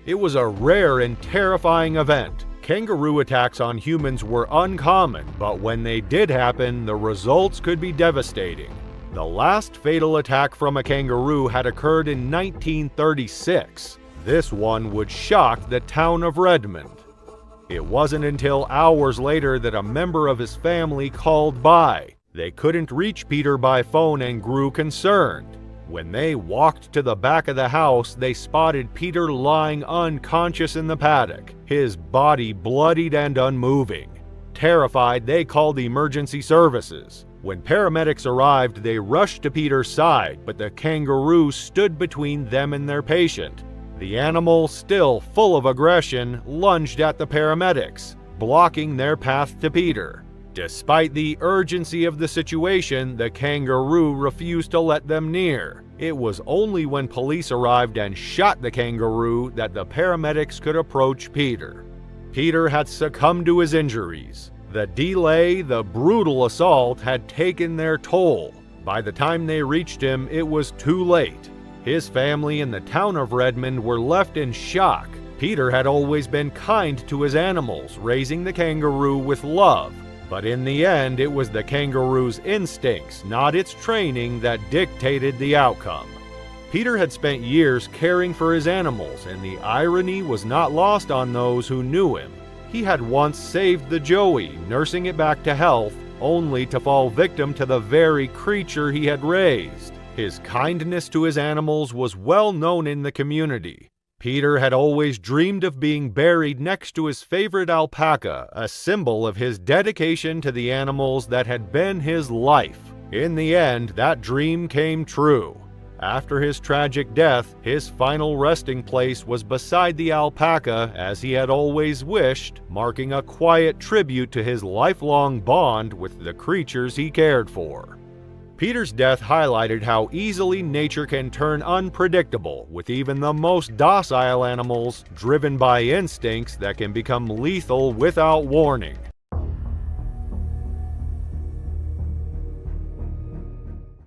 It was a rare and terrifying event. Kangaroo attacks on humans were uncommon, but when they did happen, the results could be devastating. The last fatal attack from a kangaroo had occurred in 1936. This one would shock the town of Redmond. It wasn't until hours later that a member of his family called by. They couldn't reach Peter by phone and grew concerned. When they walked to the back of the house, they spotted Peter lying unconscious in the paddock, his body bloodied and unmoving. Terrified, they called emergency services. When paramedics arrived, they rushed to Peter's side, but the kangaroo stood between them and their patient. The animal, still full of aggression, lunged at the paramedics, blocking their path to Peter. Despite the urgency of the situation, the kangaroo refused to let them near. It was only when police arrived and shot the kangaroo that the paramedics could approach Peter. Peter had succumbed to his injuries. The delay, the brutal assault, had taken their toll. By the time they reached him, it was too late. His family and the town of Redmond were left in shock. Peter had always been kind to his animals, raising the kangaroo with love. But in the end, it was the kangaroo's instincts, not its training, that dictated the outcome. Peter had spent years caring for his animals, and the irony was not lost on those who knew him. He had once saved the joey, nursing it back to health, only to fall victim to the very creature he had raised. His kindness to his animals was well known in the community. Peter had always dreamed of being buried next to his favorite alpaca, a symbol of his dedication to the animals that had been his life. In the end, that dream came true. After his tragic death, his final resting place was beside the alpaca, as he had always wished, marking a quiet tribute to his lifelong bond with the creatures he cared for. Peter's death highlighted how easily nature can turn unpredictable, with even the most docile animals driven by instincts that can become lethal without warning.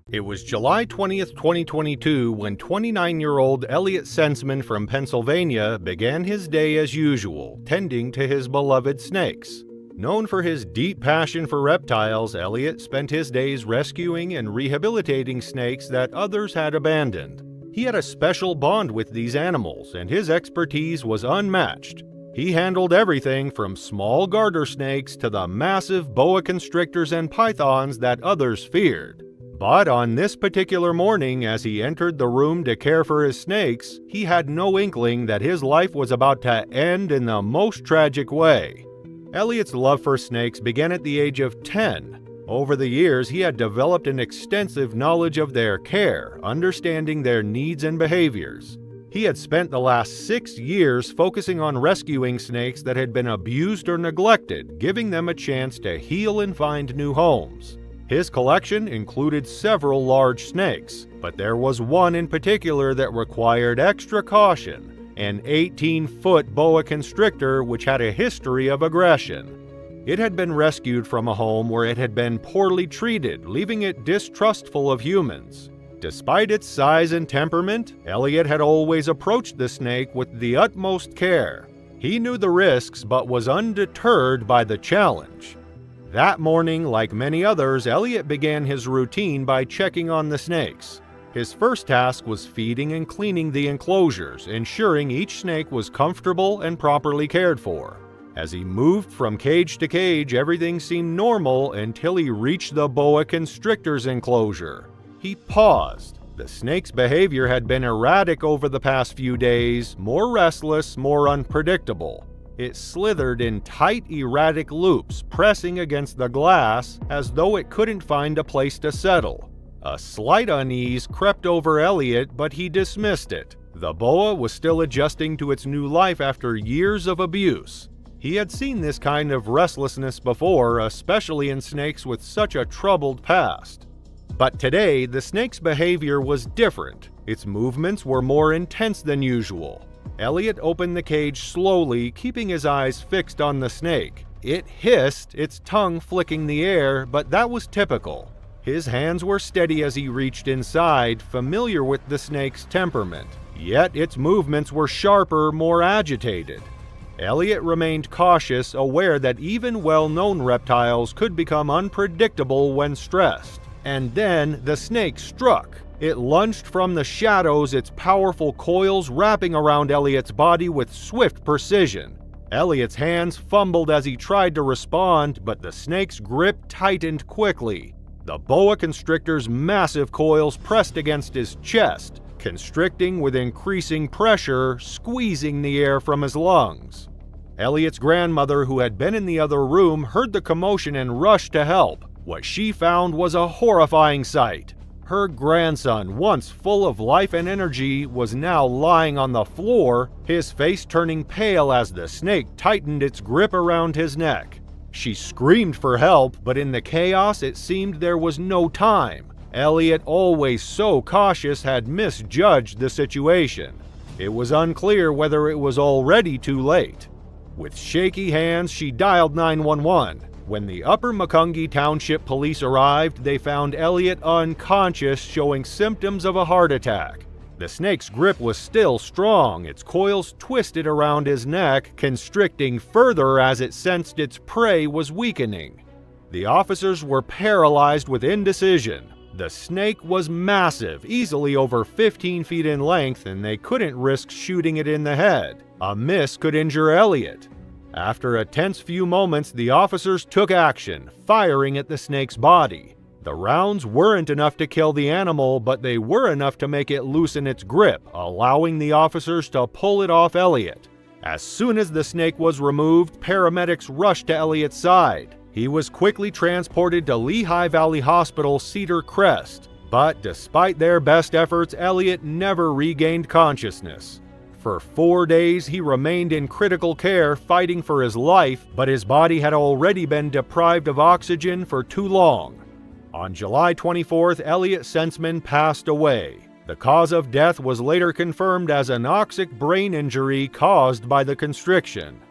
It was July 20th, 2022 when 29-year-old Elliot Sensman from Pennsylvania began his day as usual, tending to his beloved snakes. Known for his deep passion for reptiles, Elliot spent his days rescuing and rehabilitating snakes that others had abandoned. He had a special bond with these animals, and his expertise was unmatched. He handled everything from small garter snakes to the massive boa constrictors and pythons that others feared. But on this particular morning, as he entered the room to care for his snakes, he had no inkling that his life was about to end in the most tragic way. Elliot's love for snakes began at the age of 10. Over the years, he had developed an extensive knowledge of their care, understanding their needs and behaviors. He had spent the last 6 years focusing on rescuing snakes that had been abused or neglected, giving them a chance to heal and find new homes. His collection included several large snakes, but there was one in particular that required extra caution, an 18-foot boa constrictor which had a history of aggression. It had been rescued from a home where it had been poorly treated, leaving it distrustful of humans. Despite its size and temperament, Elliot had always approached the snake with the utmost care. He knew the risks but was undeterred by the challenge. That morning, like many others, Elliot began his routine by checking on the snakes. His first task was feeding and cleaning the enclosures, ensuring each snake was comfortable and properly cared for. As he moved from cage to cage, everything seemed normal until he reached the boa constrictor's enclosure. He paused. The snake's behavior had been erratic over the past few days, more restless, more unpredictable. It slithered in tight, erratic loops, pressing against the glass as though it couldn't find a place to settle. A slight unease crept over Elliot, but he dismissed it. The boa was still adjusting to its new life after years of abuse. He had seen this kind of restlessness before, especially in snakes with such a troubled past. But today, the snake's behavior was different. Its movements were more intense than usual. Elliot opened the cage slowly, keeping his eyes fixed on the snake. It hissed, its tongue flicking the air, but that was typical. His hands were steady as he reached inside, familiar with the snake's temperament. Yet its movements were sharper, more agitated. Elliot remained cautious, aware that even well-known reptiles could become unpredictable when stressed. And then the snake struck. It lunged from the shadows, its powerful coils wrapping around Elliot's body with swift precision. Elliot's hands fumbled as he tried to respond, but the snake's grip tightened quickly. The boa constrictor's massive coils pressed against his chest, constricting with increasing pressure, squeezing the air from his lungs. Elliot's grandmother, who had been in the other room, heard the commotion and rushed to help. What she found was a horrifying sight. Her grandson, once full of life and energy, was now lying on the floor, his face turning pale as the snake tightened its grip around his neck. She screamed for help, but in the chaos it seemed there was no time. Elliot, always so cautious, had misjudged the situation. It was unclear whether it was already too late. With shaky hands, she dialed 911. When the Upper Macungie Township Police arrived, they found Elliot unconscious, showing symptoms of a heart attack. The snake's grip was still strong, its coils twisted around his neck, constricting further as it sensed its prey was weakening. The officers were paralyzed with indecision. The snake was massive, easily over 15 feet in length, and they couldn't risk shooting it in the head. A miss could injure Elliot. After a tense few moments, the officers took action, firing at the snake's body. The rounds weren't enough to kill the animal, but they were enough to make it loosen its grip, allowing the officers to pull it off Elliot. As soon as the snake was removed, paramedics rushed to Elliot's side. He was quickly transported to Lehigh Valley Hospital, Cedar Crest. But despite their best efforts, Elliot never regained consciousness. For 4 days, he remained in critical care, fighting for his life, but his body had already been deprived of oxygen for too long. On July 24th, Elliot Senseman passed away. The cause of death was later confirmed as anoxic brain injury caused by the constriction.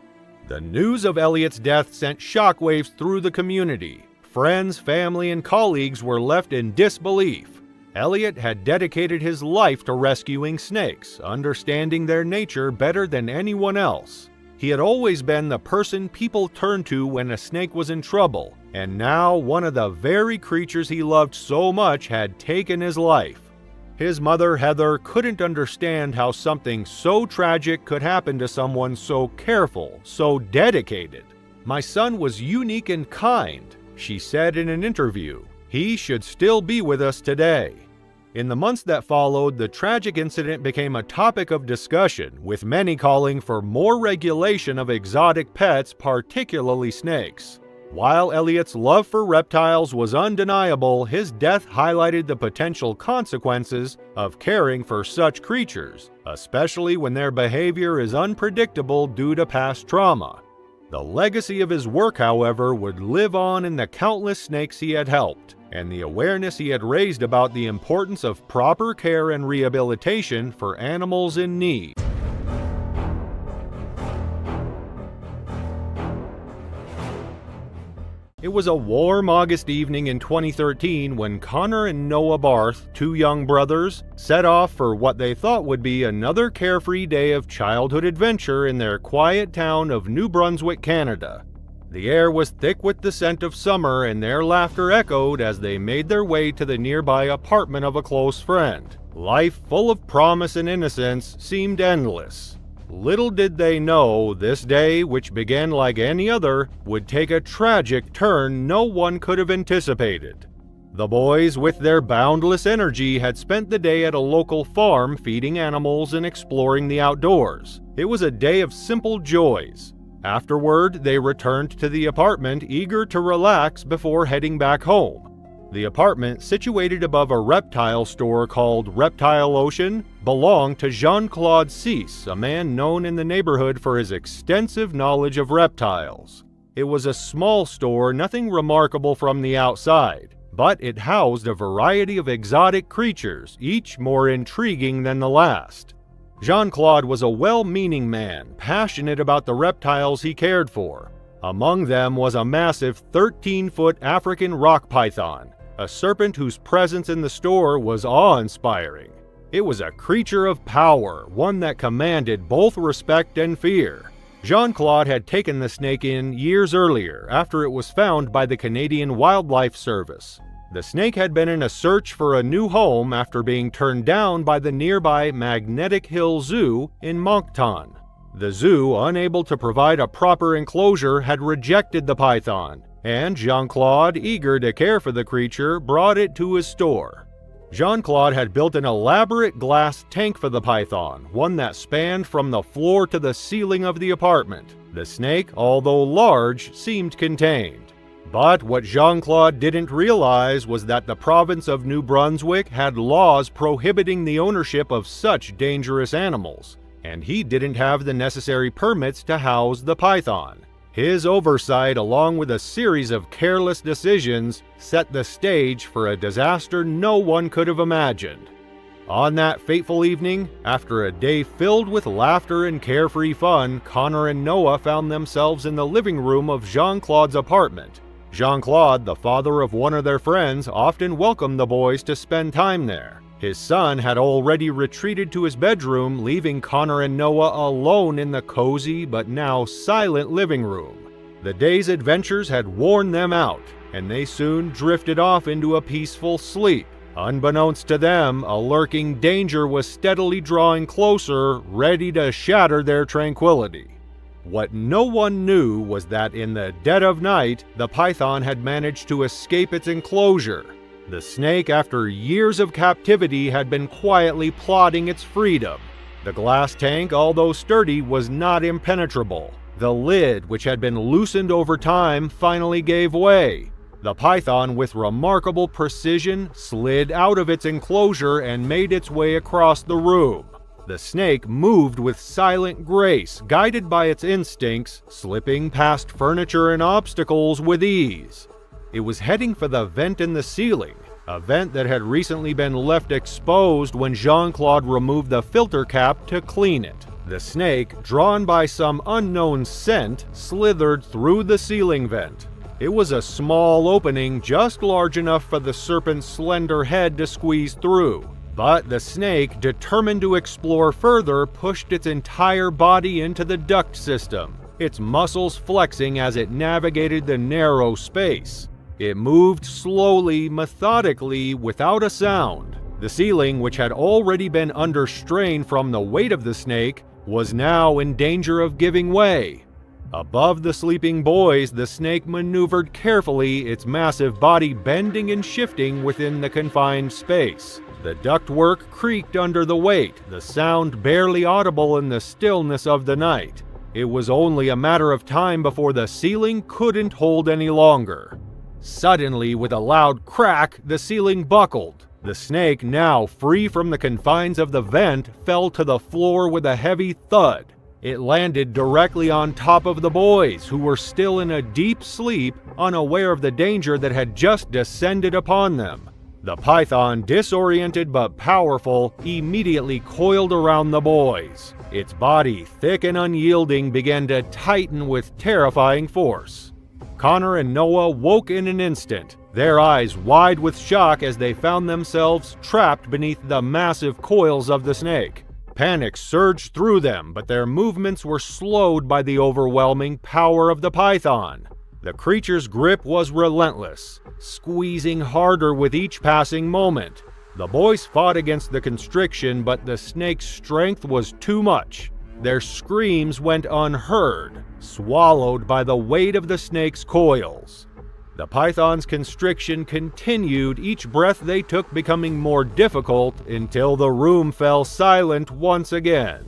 The news of Elliot's death sent shockwaves through the community. Friends, family, and colleagues were left in disbelief. Elliot had dedicated his life to rescuing snakes, understanding their nature better than anyone else. He had always been the person people turned to when a snake was in trouble, and now one of the very creatures he loved so much had taken his life. His mother, Heather, couldn't understand how something so tragic could happen to someone so careful, so dedicated. "My son was unique and kind," she said in an interview. "He should still be with us today." In the months that followed, the tragic incident became a topic of discussion, with many calling for more regulation of exotic pets, particularly snakes. While Elliot's love for reptiles was undeniable, his death highlighted the potential consequences of caring for such creatures, especially when their behavior is unpredictable due to past trauma. The legacy of his work, however, would live on in the countless snakes he had helped. and the awareness he had raised about the importance of proper care and rehabilitation for animals in need. It was a warm August evening in 2013 when Connor and Noah Barth, two young brothers, set off for what they thought would be another carefree day of childhood adventure in their quiet town of New Brunswick, Canada. The air was thick with the scent of summer, and their laughter echoed as they made their way to the nearby apartment of a close friend. Life, full of promise and innocence, seemed endless. Little did they know, this day, which began like any other, would take a tragic turn no one could have anticipated. The boys, with their boundless energy, had spent the day at a local farm feeding animals and exploring the outdoors. It was a day of simple joys. Afterward, they returned to the apartment, eager to relax before heading back home. The apartment, situated above a reptile store called Reptile Ocean, belonged to Jean-Claude Cisse, a man known in the neighborhood for his extensive knowledge of reptiles. It was a small store, nothing remarkable from the outside, but it housed a variety of exotic creatures, each more intriguing than the last. Jean-Claude was a well-meaning man, passionate about the reptiles he cared for. Among them was a massive 13-foot African rock python, a serpent whose presence in the store was awe-inspiring. It was a creature of power, one that commanded both respect and fear. Jean-Claude had taken the snake in years earlier, after it was found by the Canadian Wildlife Service. The snake had been in a search for a new home after being turned down by the nearby Magnetic Hill Zoo in Moncton. The zoo, unable to provide a proper enclosure, had rejected the python, and Jean-Claude, eager to care for the creature, brought it to his store. Jean-Claude had built an elaborate glass tank for the python, one that spanned from the floor to the ceiling of the apartment. The snake, although large, seemed contained. But what Jean-Claude didn't realize was that the province of New Brunswick had laws prohibiting the ownership of such dangerous animals, and he didn't have the necessary permits to house the python. His oversight, along with a series of careless decisions, set the stage for a disaster no one could have imagined. On that fateful evening, after a day filled with laughter and carefree fun, Connor and Noah found themselves in the living room of Jean-Claude's apartment. Jean-Claude, the father of one of their friends, often welcomed the boys to spend time there. His son had already retreated to his bedroom, leaving Connor and Noah alone in the cozy but now silent living room. The day's adventures had worn them out, and they soon drifted off into a peaceful sleep. Unbeknownst to them, a lurking danger was steadily drawing closer, ready to shatter their tranquility. What no one knew was that in the dead of night, the python had managed to escape its enclosure. The snake, after years of captivity, had been quietly plotting its freedom. The glass tank, although sturdy, was not impenetrable. The lid, which had been loosened over time, finally gave way. The python, with remarkable precision, slid out of its enclosure and made its way across the room. The snake moved with silent grace, guided by its instincts, slipping past furniture and obstacles with ease. It was heading for the vent in the ceiling, a vent that had recently been left exposed when Jean-Claude removed the filter cap to clean it. The snake, drawn by some unknown scent, slithered through the ceiling vent. It was a small opening just large enough for the serpent's slender head to squeeze through. But the snake, determined to explore further, pushed its entire body into the duct system, its muscles flexing as it navigated the narrow space. It moved slowly, methodically, without a sound. The ceiling, which had already been under strain from the weight of the snake, was now in danger of giving way. Above the sleeping boys, the snake maneuvered carefully, its massive body bending and shifting within the confined space. The ductwork creaked under the weight, the sound barely audible in the stillness of the night. It was only a matter of time before the ceiling couldn't hold any longer. Suddenly, with a loud crack, the ceiling buckled. The snake, now free from the confines of the vent, fell to the floor with a heavy thud. It landed directly on top of the boys, who were still in a deep sleep, unaware of the danger that had just descended upon them. The python, disoriented but powerful, immediately coiled around the boys. Its body, thick and unyielding, began to tighten with terrifying force. Connor and Noah woke in an instant, their eyes wide with shock as they found themselves trapped beneath the massive coils of the snake. Panic surged through them, but their movements were slowed by the overwhelming power of the python. The creature's grip was relentless, squeezing harder with each passing moment. The boys fought against the constriction, but the snake's strength was too much. Their screams went unheard, swallowed by the weight of the snake's coils. The python's constriction continued, each breath they took becoming more difficult until the room fell silent once again.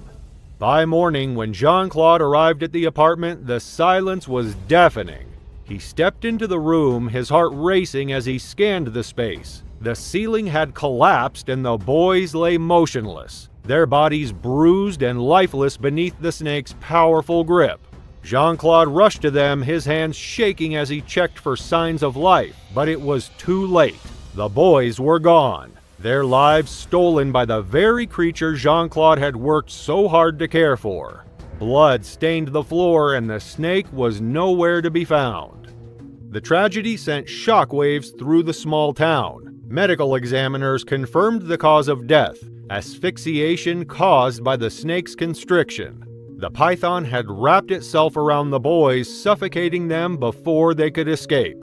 By morning, when Jean-Claude arrived at the apartment, the silence was deafening. He stepped into the room, his heart racing as he scanned the space. The ceiling had collapsed and the boys lay motionless, their bodies bruised and lifeless beneath the snake's powerful grip. Jean-Claude rushed to them, his hands shaking as he checked for signs of life, but it was too late. The boys were gone, their lives stolen by the very creature Jean-Claude had worked so hard to care for. Blood stained the floor and the snake was nowhere to be found. The tragedy sent shockwaves through the small town. Medical examiners confirmed the cause of death, asphyxiation caused by the snake's constriction. The python had wrapped itself around the boys, suffocating them before they could escape.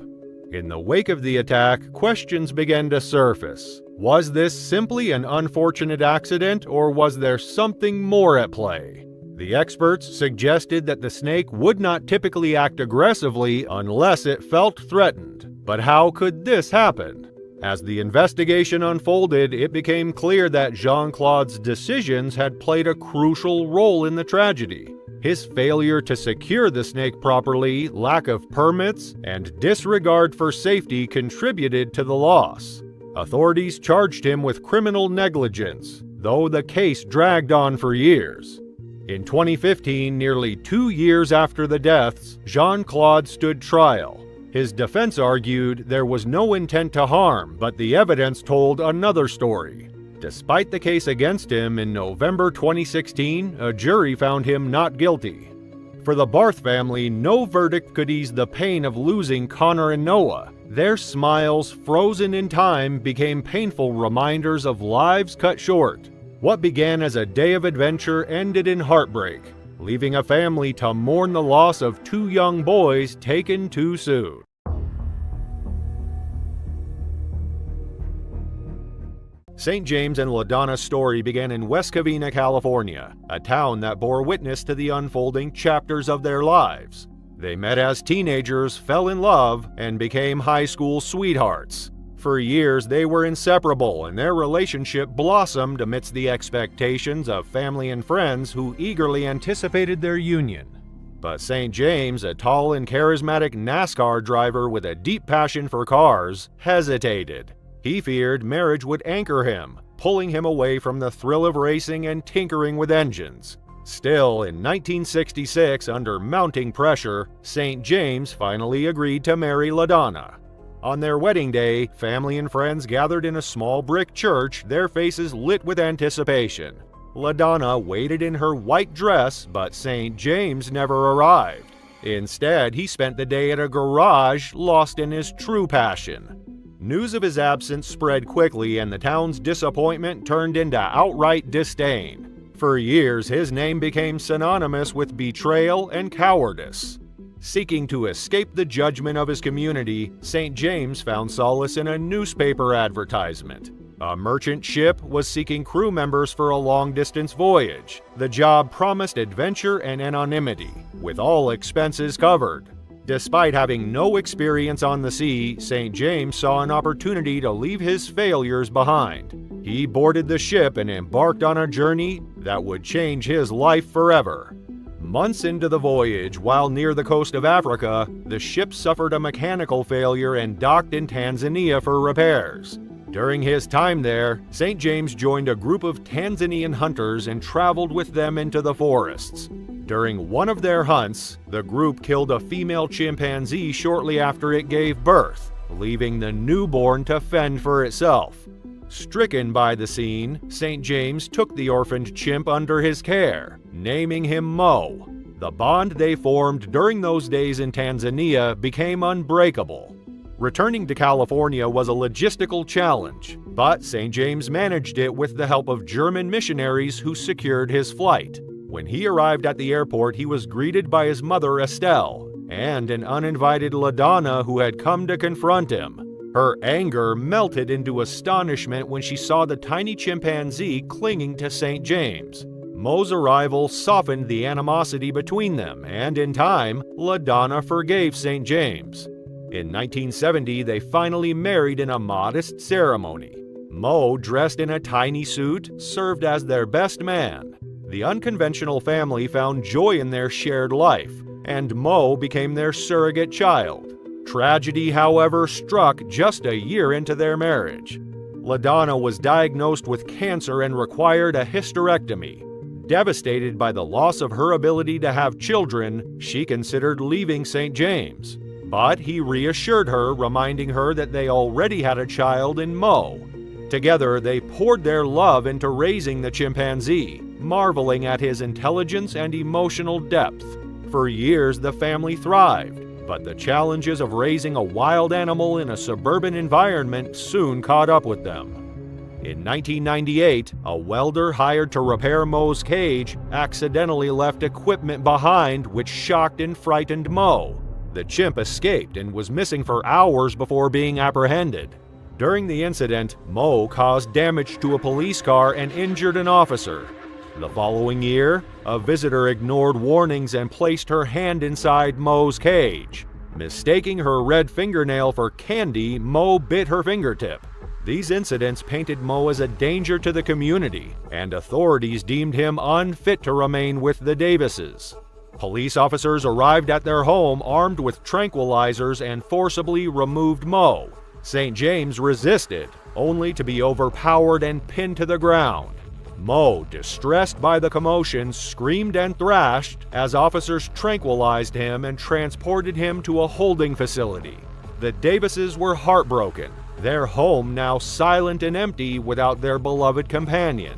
In the wake of the attack, questions began to surface. Was this simply an unfortunate accident, or was there something more at play? The experts suggested that the snake would not typically act aggressively unless it felt threatened. But how could this happen? As the investigation unfolded, it became clear that Jean-Claude's decisions had played a crucial role in the tragedy. His failure to secure the snake properly, lack of permits, and disregard for safety contributed to the loss. Authorities charged him with criminal negligence, though the case dragged on for years. In 2015, nearly 2 years after the deaths, Jean-Claude stood trial. His defense argued there was no intent to harm, but the evidence told another story. Despite the case against him, in November 2016, a jury found him not guilty. For the Barth family, no verdict could ease the pain of losing Connor and Noah. Their smiles, frozen in time, became painful reminders of lives cut short. What began as a day of adventure ended in heartbreak, leaving a family to mourn the loss of 2 young boys taken too soon. St. James and LaDonna's story began in West Covina, California, a town that bore witness to the unfolding chapters of their lives. They met as teenagers, fell in love, and became high school sweethearts. For years, they were inseparable, and their relationship blossomed amidst the expectations of family and friends who eagerly anticipated their union. But St. James, a tall and charismatic NASCAR driver with a deep passion for cars, hesitated. He feared marriage would anchor him, pulling him away from the thrill of racing and tinkering with engines. Still, in 1966, under mounting pressure, St. James finally agreed to marry LaDonna. On their wedding day, family and friends gathered in a small brick church, their faces lit with anticipation. LaDonna waited in her white dress, but St. James never arrived. Instead, he spent the day at a garage, lost in his true passion. News of his absence spread quickly, and the town's disappointment turned into outright disdain. For years, his name became synonymous with betrayal and cowardice. Seeking to escape the judgment of his community, St. James found solace in a newspaper advertisement. A merchant ship was seeking crew members for a long-distance voyage. The job promised adventure and anonymity, with all expenses covered. Despite having no experience on the sea, St. James saw an opportunity to leave his failures behind. He boarded the ship and embarked on a journey that would change his life forever. Months into the voyage, while near the coast of Africa, the ship suffered a mechanical failure and docked in Tanzania for repairs. During his time there, St. James joined a group of Tanzanian hunters and traveled with them into the forests. During one of their hunts, the group killed a female chimpanzee shortly after it gave birth, leaving the newborn to fend for itself. Stricken by the scene, St. James took the orphaned chimp under his care, naming him Mo. The bond they formed during those days in Tanzania became unbreakable. Returning to California was a logistical challenge, but St. James managed it with the help of German missionaries who secured his flight. When he arrived at the airport, he was greeted by his mother Estelle and an uninvited LaDonna who had come to confront him. Her anger melted into astonishment when she saw the tiny chimpanzee clinging to St. James. Mo's arrival softened the animosity between them, and in time, LaDonna forgave St. James. In 1970, they finally married in a modest ceremony. Mo, dressed in a tiny suit, served as their best man. The unconventional family found joy in their shared life, and Mo became their surrogate child. Tragedy, however, struck just a year into their marriage. LaDonna was diagnosed with cancer and required a hysterectomy. Devastated by the loss of her ability to have children, she considered leaving St. James. But he reassured her, reminding her that they already had a child in Mo. Together, they poured their love into raising the chimpanzee, marveling at his intelligence and emotional depth. For years, the family thrived, but the challenges of raising a wild animal in a suburban environment soon caught up with them. In 1998, a welder hired to repair Mo's cage accidentally left equipment behind which shocked and frightened Mo. The chimp escaped and was missing for hours before being apprehended. During the incident, Mo caused damage to a police car and injured an officer. The following year, a visitor ignored warnings and placed her hand inside Mo's cage. Mistaking her red fingernail for candy, Mo bit her fingertip. These incidents painted Mo as a danger to the community, and authorities deemed him unfit to remain with the Davises. Police officers arrived at their home armed with tranquilizers and forcibly removed Mo. St. James resisted, only to be overpowered and pinned to the ground. Mo, distressed by the commotion, screamed and thrashed as officers tranquilized him and transported him to a holding facility. The Davises were heartbroken, their home now silent and empty without their beloved companion.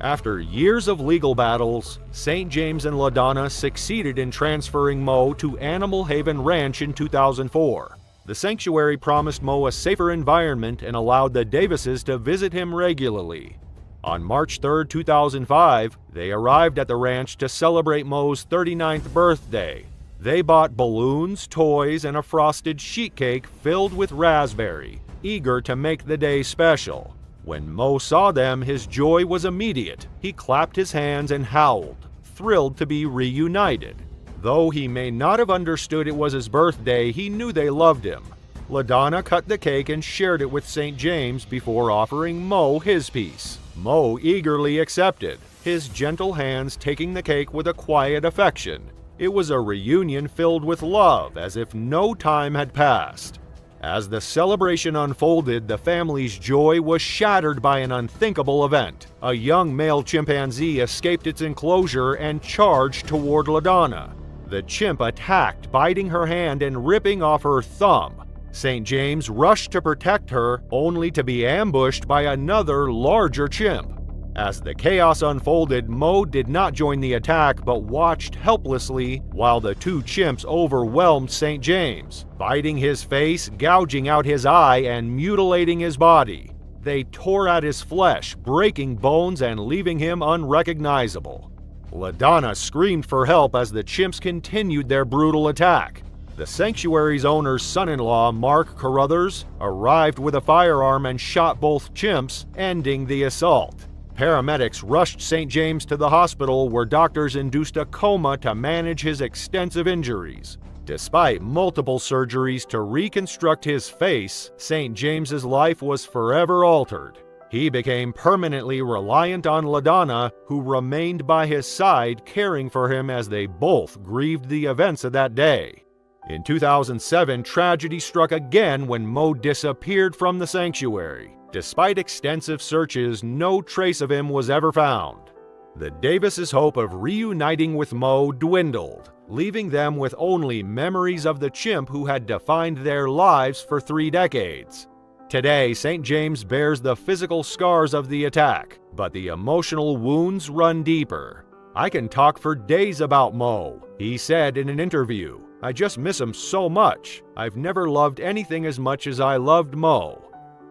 After years of legal battles, St. James and LaDonna succeeded in transferring Mo to Animal Haven Ranch in 2004. The sanctuary promised Mo a safer environment and allowed the Davises to visit him regularly. On March 3, 2005, they arrived at the ranch to celebrate Mo's 39th birthday. They bought balloons, toys, and a frosted sheet cake filled with raspberry, eager to make the day special. When Mo saw them, his joy was immediate. He clapped his hands and howled, thrilled to be reunited. Though he may not have understood it was his birthday, he knew they loved him. LaDonna cut the cake and shared it with St. James before offering Mo his piece. Mo eagerly accepted, his gentle hands taking the cake with a quiet affection. It was a reunion filled with love, as if no time had passed. As the celebration unfolded, the family's joy was shattered by an unthinkable event. A young male chimpanzee escaped its enclosure and charged toward LaDonna. The chimp attacked, biting her hand and ripping off her thumb. St. James rushed to protect her, only to be ambushed by another, larger chimp. As the chaos unfolded, Mo did not join the attack but watched helplessly while the two chimps overwhelmed St. James, biting his face, gouging out his eye, and mutilating his body. They tore at his flesh, breaking bones and leaving him unrecognizable. LaDonna screamed for help as the chimps continued their brutal attack. The sanctuary's owner's son-in-law, Mark Carruthers, arrived with a firearm and shot both chimps, ending the assault. Paramedics rushed St. James to the hospital where doctors induced a coma to manage his extensive injuries. Despite multiple surgeries to reconstruct his face, St. James's life was forever altered. He became permanently reliant on LaDonna, who remained by his side caring for him as they both grieved the events of that day. In 2007, tragedy struck again when Mo disappeared from the sanctuary. Despite extensive searches, no trace of him was ever found. The Davises' hope of reuniting with Mo dwindled, leaving them with only memories of the chimp who had defined their lives for 3 decades. Today, St. James bears the physical scars of the attack, but the emotional wounds run deeper. "I can talk for days about Mo," he said in an interview. "I just miss him so much. I've never loved anything as much as I loved Mo."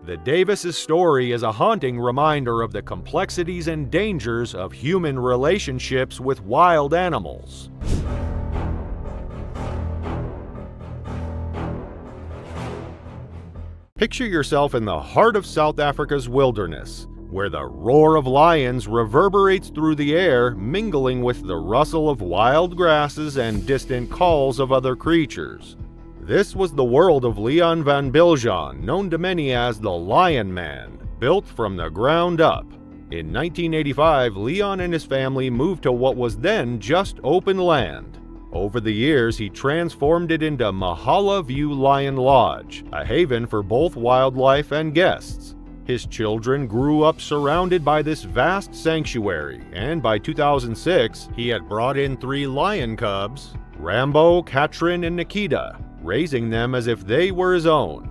The Davises' story is a haunting reminder of the complexities and dangers of human relationships with wild animals. Picture yourself in the heart of South Africa's wilderness, where the roar of lions reverberates through the air, mingling with the rustle of wild grasses and distant calls of other creatures. This was the world of Leon van Biljon, known to many as the Lion Man, built from the ground up. In 1985, Leon and his family moved to what was then just open land. Over the years, he transformed it into Mahala View Lion Lodge, a haven for both wildlife and guests. His children grew up surrounded by this vast sanctuary, and by 2006, he had brought in 3 lion cubs, Rambo, Katrin, and Nikita, raising them as if they were his own.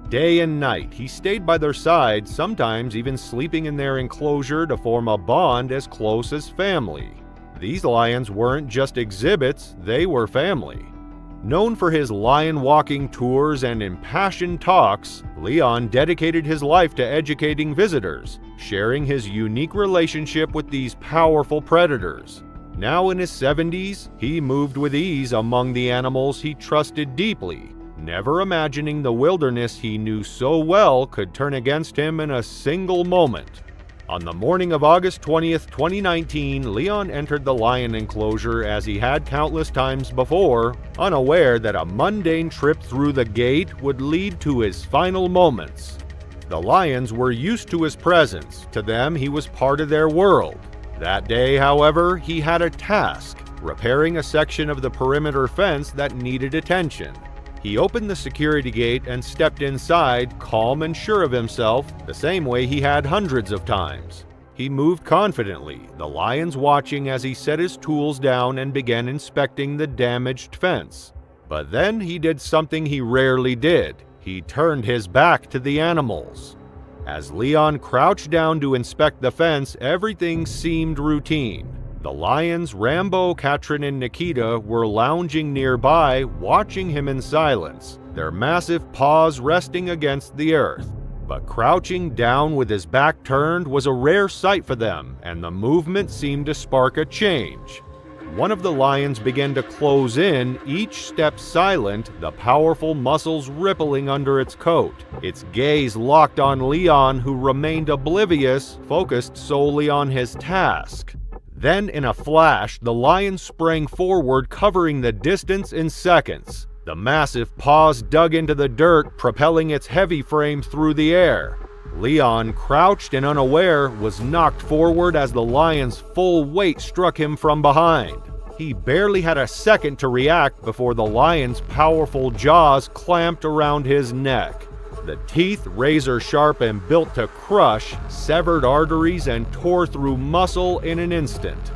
Day and night, he stayed by their side, sometimes even sleeping in their enclosure to form a bond as close as family. These lions weren't just exhibits, they were family. Known for his lion walking tours and impassioned talks, Leon dedicated his life to educating visitors, sharing his unique relationship with these powerful predators. Now in his 70s, he moved with ease among the animals he trusted deeply, never imagining the wilderness he knew so well could turn against him in a single moment. On the morning of August 20th, 2019, Leon entered the lion enclosure as he had countless times before, unaware that a mundane trip through the gate would lead to his final moments. The lions were used to his presence. To them, he was part of their world. That day, however, he had a task, repairing a section of the perimeter fence that needed attention. He opened the security gate and stepped inside, calm and sure of himself, the same way he had hundreds of times. He moved confidently, the lions watching as he set his tools down and began inspecting the damaged fence. But then he did something he rarely did. He turned his back to the animals. As Leon crouched down to inspect the fence, everything seemed routine. The lions, Rambo, Katrin, and Nikita, were lounging nearby, watching him in silence, their massive paws resting against the earth. But crouching down with his back turned was a rare sight for them, and the movement seemed to spark a change. One of the lions began to close in, each step silent, the powerful muscles rippling under its coat. Its gaze locked on Leon, who remained oblivious, focused solely on his task. Then, in a flash, the lion sprang forward, covering the distance in seconds. The massive paws dug into the dirt, propelling its heavy frame through the air. Leon, crouched and unaware, was knocked forward as the lion's full weight struck him from behind. He barely had a second to react before the lion's powerful jaws clamped around his neck. The teeth, razor sharp and built to crush, severed arteries and tore through muscle in an instant.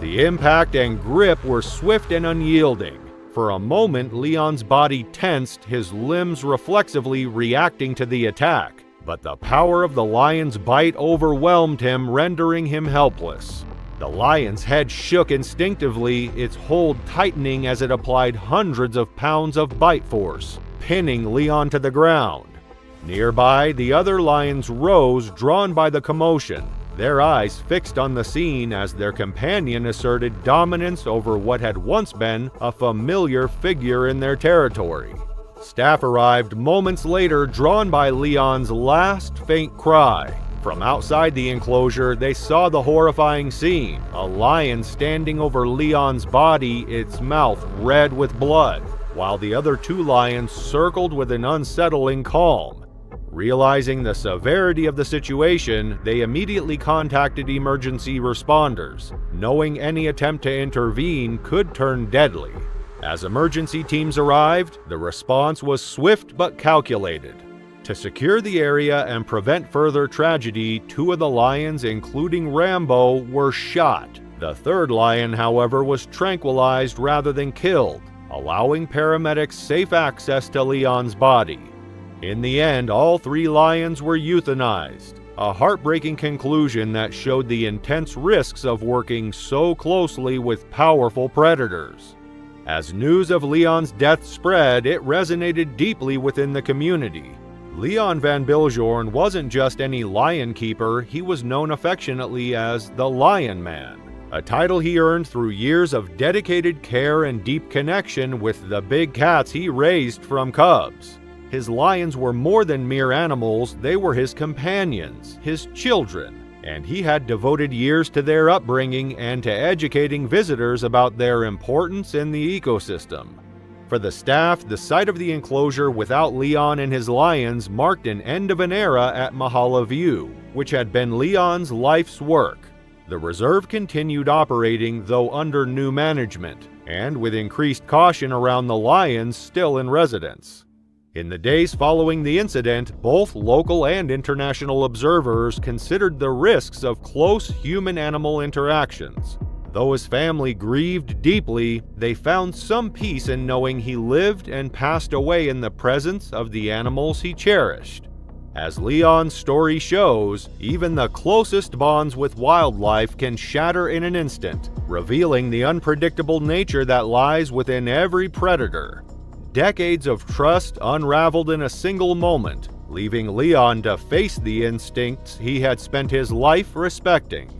The impact and grip were swift and unyielding. For a moment, Leon's body tensed, his limbs reflexively reacting to the attack. But the power of the lion's bite overwhelmed him, rendering him helpless. The lion's head shook instinctively, its hold tightening as it applied hundreds of pounds of bite force, pinning Leon to the ground. Nearby, the other lions rose, drawn by the commotion, their eyes fixed on the scene as their companion asserted dominance over what had once been a familiar figure in their territory. Staff arrived moments later, drawn by Leon's last faint cry. From outside the enclosure, they saw the horrifying scene, a lion standing over Leon's body, its mouth red with blood, while the other 2 lions circled with an unsettling calm. Realizing the severity of the situation, they immediately contacted emergency responders, knowing any attempt to intervene could turn deadly. As emergency teams arrived, the response was swift but calculated. To secure the area and prevent further tragedy, 2 of the lions, including Rambo, were shot. The third lion, however, was tranquilized rather than killed, allowing paramedics safe access to Leon's body. In the end, all 3 lions were euthanized, a heartbreaking conclusion that showed the intense risks of working so closely with powerful predators. As news of Leon's death spread, it resonated deeply within the community. Leon Van Biljorn wasn't just any lion keeper, he was known affectionately as the Lion Man, a title he earned through years of dedicated care and deep connection with the big cats he raised from cubs. His lions were more than mere animals, they were his companions, his children, and he had devoted years to their upbringing and to educating visitors about their importance in the ecosystem. For the staff, the sight of the enclosure without Leon and his lions marked an end of an era at Mahala View, which had been Leon's life's work. The reserve continued operating, though under new management, and with increased caution around the lions still in residence. In the days following the incident, both local and international observers considered the risks of close human-animal interactions. Though his family grieved deeply, they found some peace in knowing he lived and passed away in the presence of the animals he cherished. As Leon's story shows, even the closest bonds with wildlife can shatter in an instant, revealing the unpredictable nature that lies within every predator. Decades of trust unraveled in a single moment, leaving Leon to face the instincts he had spent his life respecting.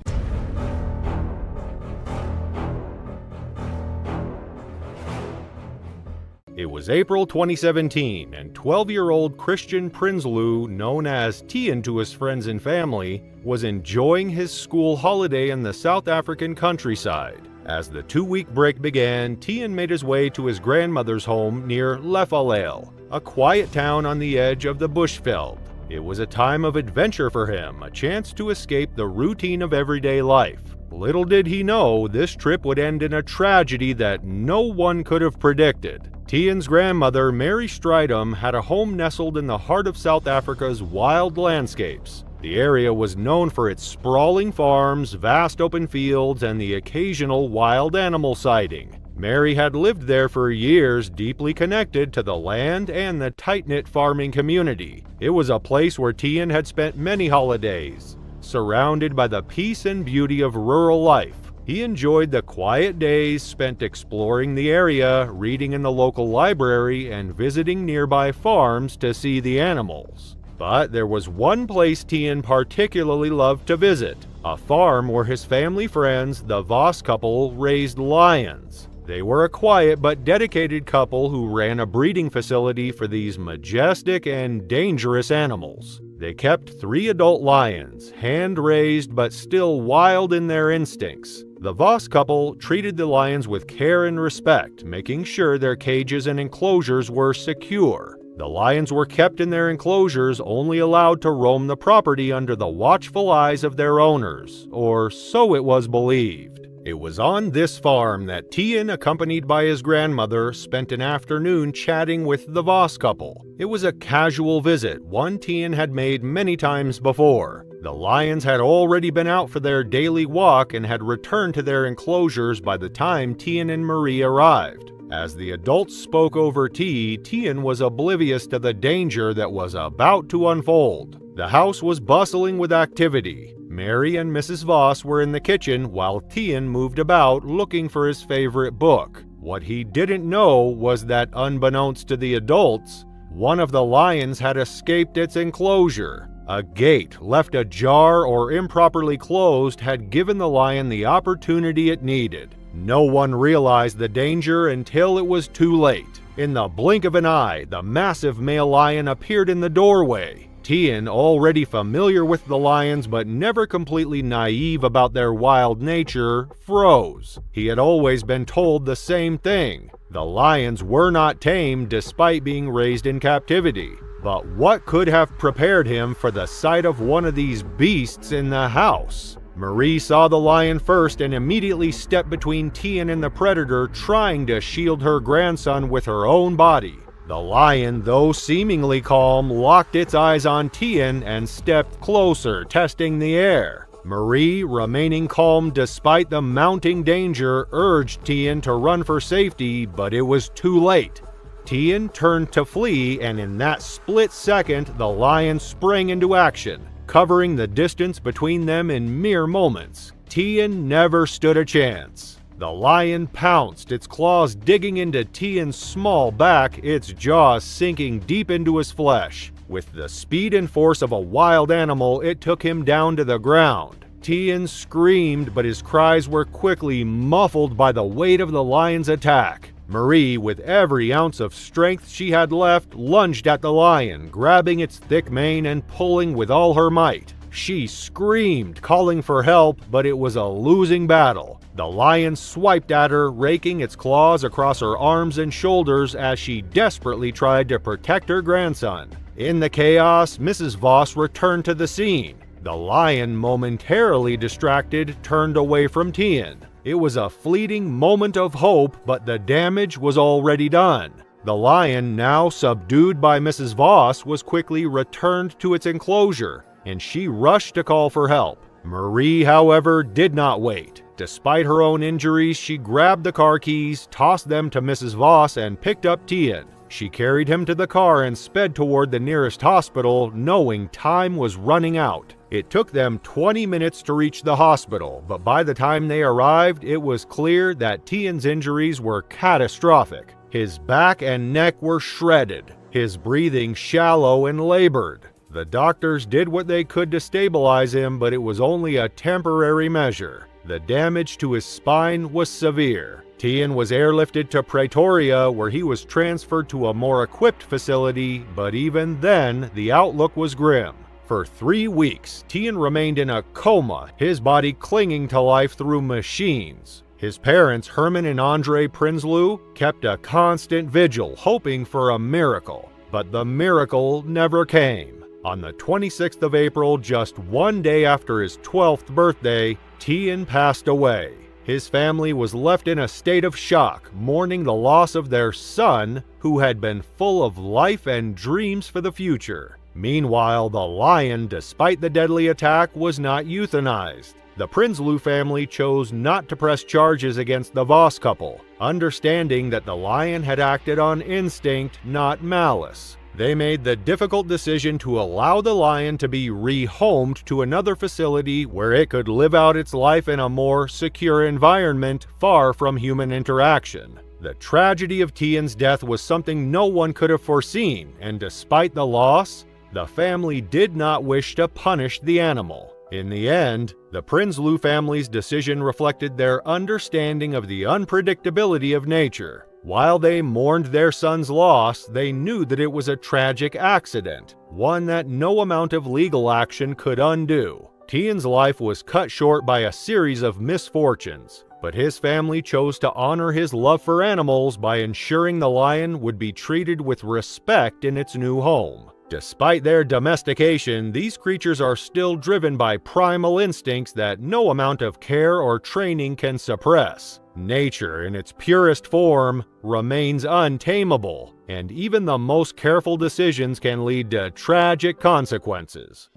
It was April 2017, and 12-year-old Christian Prinsloo, known as Tian to his friends and family, was enjoying his school holiday in the South African countryside. As the 2-week break began, Tian made his way to his grandmother's home near Lefalale, a quiet town on the edge of the Bushveld. It was a time of adventure for him, a chance to escape the routine of everyday life. Little did he know, this trip would end in a tragedy that no one could have predicted. Tian's grandmother, Mary Strydom, had a home nestled in the heart of South Africa's wild landscapes. The area was known for its sprawling farms, vast open fields, and the occasional wild animal sighting. Mary had lived there for years, deeply connected to the land and the tight-knit farming community. It was a place where Tian had spent many holidays, surrounded by the peace and beauty of rural life. He enjoyed the quiet days spent exploring the area, reading in the local library, and visiting nearby farms to see the animals. But there was one place Tian particularly loved to visit, a farm where his family friends, the Voss couple, raised lions. They were a quiet but dedicated couple who ran a breeding facility for these majestic and dangerous animals. They kept 3 adult lions, hand-raised but still wild in their instincts. The Voss couple treated the lions with care and respect, making sure their cages and enclosures were secure. The lions were kept in their enclosures, only allowed to roam the property under the watchful eyes of their owners, or so it was believed. It was on this farm that Tian, accompanied by his grandmother, spent an afternoon chatting with the Voss couple. It was a casual visit, one Tian had made many times before. The lions had already been out for their daily walk and had returned to their enclosures by the time Tian and Marie arrived. As the adults spoke over tea, Tian was oblivious to the danger that was about to unfold. The house was bustling with activity. Mary and Mrs. Voss were in the kitchen while Tian moved about looking for his favorite book. What he didn't know was that, unbeknownst to the adults, one of the lions had escaped its enclosure. A gate, left ajar or improperly closed, had given the lion the opportunity it needed. No one realized the danger until it was too late. In the blink of an eye, the massive male lion appeared in the doorway. Tian, already familiar with the lions but never completely naive about their wild nature, froze. He had always been told the same thing. The lions were not tamed despite being raised in captivity. But what could have prepared him for the sight of one of these beasts in the house? Marie saw the lion first and immediately stepped between Tian and the predator, trying to shield her grandson with her own body. The lion, though seemingly calm, locked its eyes on Tian and stepped closer, testing the air. Marie, remaining calm despite the mounting danger, urged Tian to run for safety, but it was too late. Tian turned to flee, and in that split second, the lion sprang into action, covering the distance between them in mere moments. Tian never stood a chance. The lion pounced, its claws digging into Tian's small back, its jaws sinking deep into his flesh. With the speed and force of a wild animal, it took him down to the ground. Tian screamed, but his cries were quickly muffled by the weight of the lion's attack. Marie, with every ounce of strength she had left, lunged at the lion, grabbing its thick mane and pulling with all her might. She screamed, calling for help, but it was a losing battle. The lion swiped at her, raking its claws across her arms and shoulders as she desperately tried to protect her grandson. In the chaos, Mrs. Voss returned to the scene. The lion, momentarily distracted, turned away from Tian. It was a fleeting moment of hope, but the damage was already done. The lion, now subdued by Mrs. Voss, was quickly returned to its enclosure, and she rushed to call for help. Marie, however, did not wait. Despite her own injuries, she grabbed the car keys, tossed them to Mrs. Voss, and picked up Tian. She carried him to the car and sped toward the nearest hospital, knowing time was running out. It took them 20 minutes to reach the hospital, but by the time they arrived, it was clear that Tian's injuries were catastrophic. His back and neck were shredded, his breathing shallow and labored. The doctors did what they could to stabilize him, but it was only a temporary measure. The damage to his spine was severe. Tian was airlifted to Pretoria, where he was transferred to a more equipped facility, but even then, the outlook was grim. For 3 weeks, Tian remained in a coma, his body clinging to life through machines. His parents, Herman and Andre Prinsloo, kept a constant vigil, hoping for a miracle. But the miracle never came. On the 26th of April, just one day after his 12th birthday, Tian passed away. His family was left in a state of shock, mourning the loss of their son, who had been full of life and dreams for the future. Meanwhile, the lion, despite the deadly attack, was not euthanized. The Prinsloo family chose not to press charges against the Voss couple, understanding that the lion had acted on instinct, not malice. They made the difficult decision to allow the lion to be rehomed to another facility where it could live out its life in a more secure environment, far from human interaction. The tragedy of Tian's death was something no one could have foreseen, and despite the loss, the family did not wish to punish the animal. In the end, the Prinsloo family's decision reflected their understanding of the unpredictability of nature. While they mourned their son's loss, they knew that it was a tragic accident, one that no amount of legal action could undo. Tian's life was cut short by a series of misfortunes, but his family chose to honor his love for animals by ensuring the lion would be treated with respect in its new home. Despite their domestication, these creatures are still driven by primal instincts that no amount of care or training can suppress. Nature, in its purest form, remains untamable, and even the most careful decisions can lead to tragic consequences.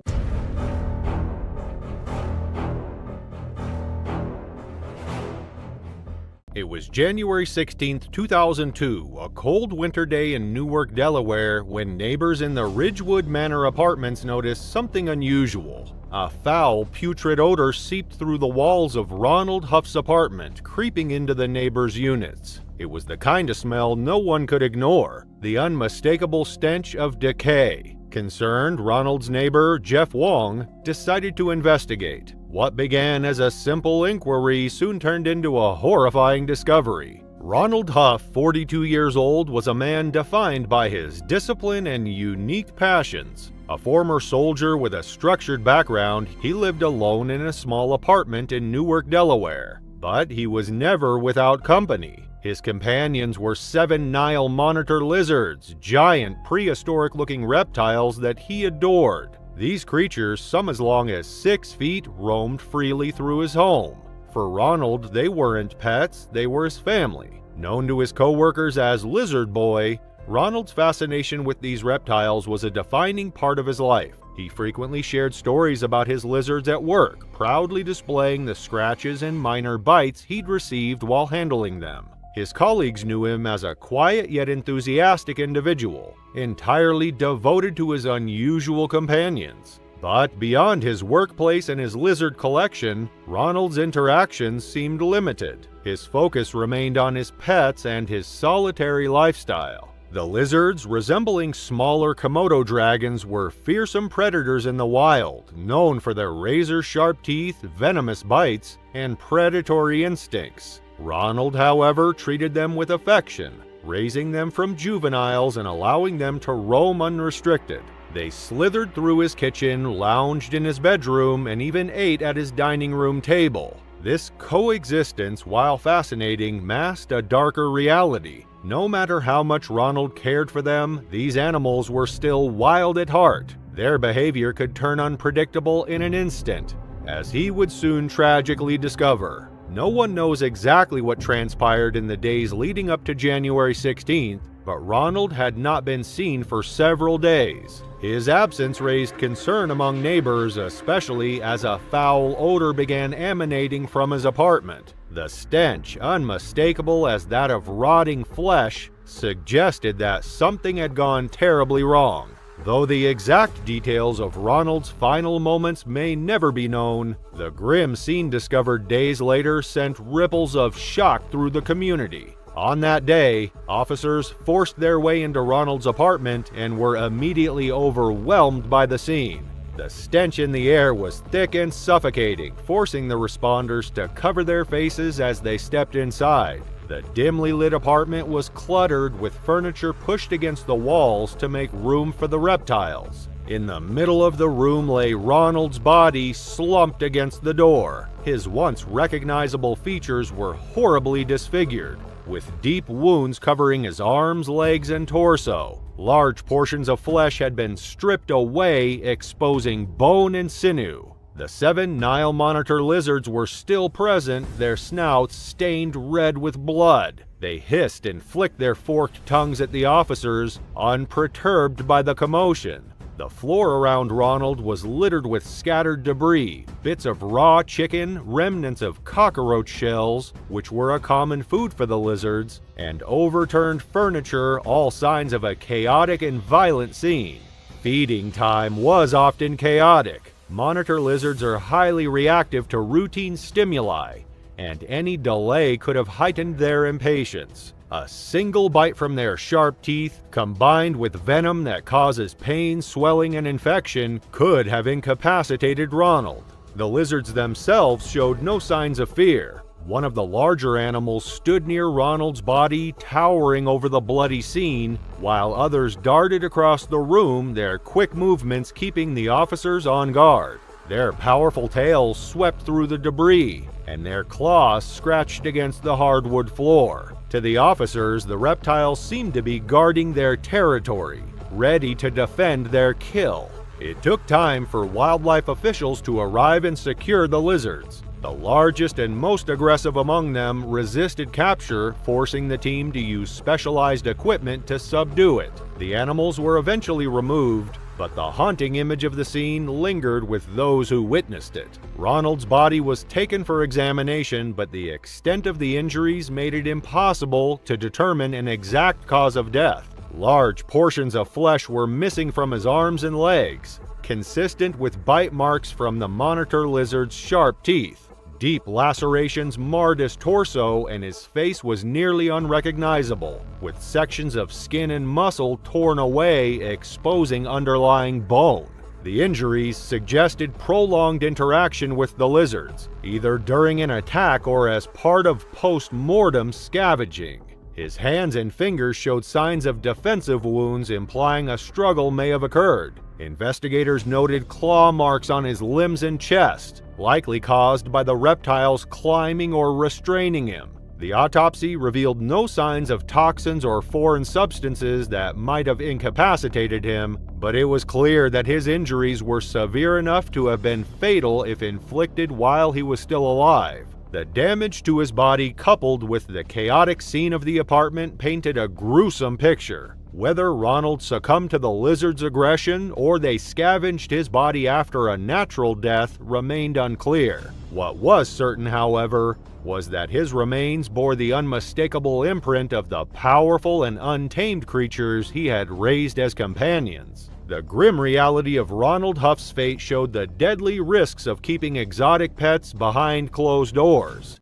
It was January 16, 2002, a cold winter day in Newark, Delaware, when neighbors in the Ridgewood Manor apartments noticed something unusual. A foul, putrid odor seeped through the walls of Ronald Huff's apartment, creeping into the neighbors' units. It was the kind of smell no one could ignore, the unmistakable stench of decay. Concerned, Ronald's neighbor, Jeff Wong, decided to investigate. What began as a simple inquiry soon turned into a horrifying discovery. Ronald Huff, 42 years old, was a man defined by his discipline and unique passions. A former soldier with a structured background, he lived alone in a small apartment in Newark, Delaware. But he was never without company. His companions were 7 Nile monitor lizards, giant prehistoric-looking reptiles that he adored. These creatures, some as long as 6 feet, roamed freely through his home. For Ronald, they weren't pets, they were his family. Known to his co-workers as Lizard Boy, Ronald's fascination with these reptiles was a defining part of his life. He frequently shared stories about his lizards at work, proudly displaying the scratches and minor bites he'd received while handling them. His colleagues knew him as a quiet yet enthusiastic individual, entirely devoted to his unusual companions. But beyond his workplace and his lizard collection, Ronald's interactions seemed limited. His focus remained on his pets and his solitary lifestyle. The lizards, resembling smaller Komodo dragons, were fearsome predators in the wild, known for their razor-sharp teeth, venomous bites, and predatory instincts. Ronald, however, treated them with affection, raising them from juveniles and allowing them to roam unrestricted. They slithered through his kitchen, lounged in his bedroom, and even ate at his dining room table. This coexistence, while fascinating, masked a darker reality. No matter how much Ronald cared for them, these animals were still wild at heart. Their behavior could turn unpredictable in an instant, as he would soon tragically discover. No one knows exactly what transpired in the days leading up to January 16th, but Ronald had not been seen for several days. His absence raised concern among neighbors, especially as a foul odor began emanating from his apartment. The stench, unmistakable as that of rotting flesh, suggested that something had gone terribly wrong. Though the exact details of Ronald's final moments may never be known, the grim scene discovered days later sent ripples of shock through the community. On that day, officers forced their way into Ronald's apartment and were immediately overwhelmed by the scene. The stench in the air was thick and suffocating, forcing the responders to cover their faces as they stepped inside. The dimly lit apartment was cluttered with furniture pushed against the walls to make room for the reptiles. In the middle of the room lay Ronald's body slumped against the door. His once recognizable features were horribly disfigured, with deep wounds covering his arms, legs, and torso. Large portions of flesh had been stripped away, exposing bone and sinew. The 7 Nile monitor lizards were still present, their snouts stained red with blood. They hissed and flicked their forked tongues at the officers, unperturbed by the commotion. The floor around Ronald was littered with scattered debris, bits of raw chicken, remnants of cockroach shells, which were a common food for the lizards, and overturned furniture, all signs of a chaotic and violent scene. Feeding time was often chaotic. Monitor lizards are highly reactive to routine stimuli, and any delay could have heightened their impatience. A single bite from their sharp teeth, combined with venom that causes pain, swelling, and infection, could have incapacitated Ronald. The lizards themselves showed no signs of fear. One of the larger animals stood near Ronald's body, towering over the bloody scene, while others darted across the room, their quick movements keeping the officers on guard. Their powerful tails swept through the debris, and their claws scratched against the hardwood floor. To the officers, the reptiles seemed to be guarding their territory, ready to defend their kill. It took time for wildlife officials to arrive and secure the lizards. The largest and most aggressive among them resisted capture, forcing the team to use specialized equipment to subdue it. The animals were eventually removed, but the haunting image of the scene lingered with those who witnessed it. Ronald's body was taken for examination, but the extent of the injuries made it impossible to determine an exact cause of death. Large portions of flesh were missing from his arms and legs, consistent with bite marks from the monitor lizard's sharp teeth. Deep lacerations marred his torso, and his face was nearly unrecognizable, with sections of skin and muscle torn away, exposing underlying bone. The injuries suggested prolonged interaction with the lizards, either during an attack or as part of post-mortem scavenging. His hands and fingers showed signs of defensive wounds, implying a struggle may have occurred. Investigators noted claw marks on his limbs and chest, likely caused by the reptiles climbing or restraining him. The autopsy revealed no signs of toxins or foreign substances that might have incapacitated him, but it was clear that his injuries were severe enough to have been fatal if inflicted while he was still alive. The damage to his body, coupled with the chaotic scene of the apartment, painted a gruesome picture. Whether Ronald succumbed to the lizard's aggression or they scavenged his body after a natural death remained unclear. What was certain, however, was that his remains bore the unmistakable imprint of the powerful and untamed creatures he had raised as companions. The grim reality of Ronald Huff's fate showed the deadly risks of keeping exotic pets behind closed doors.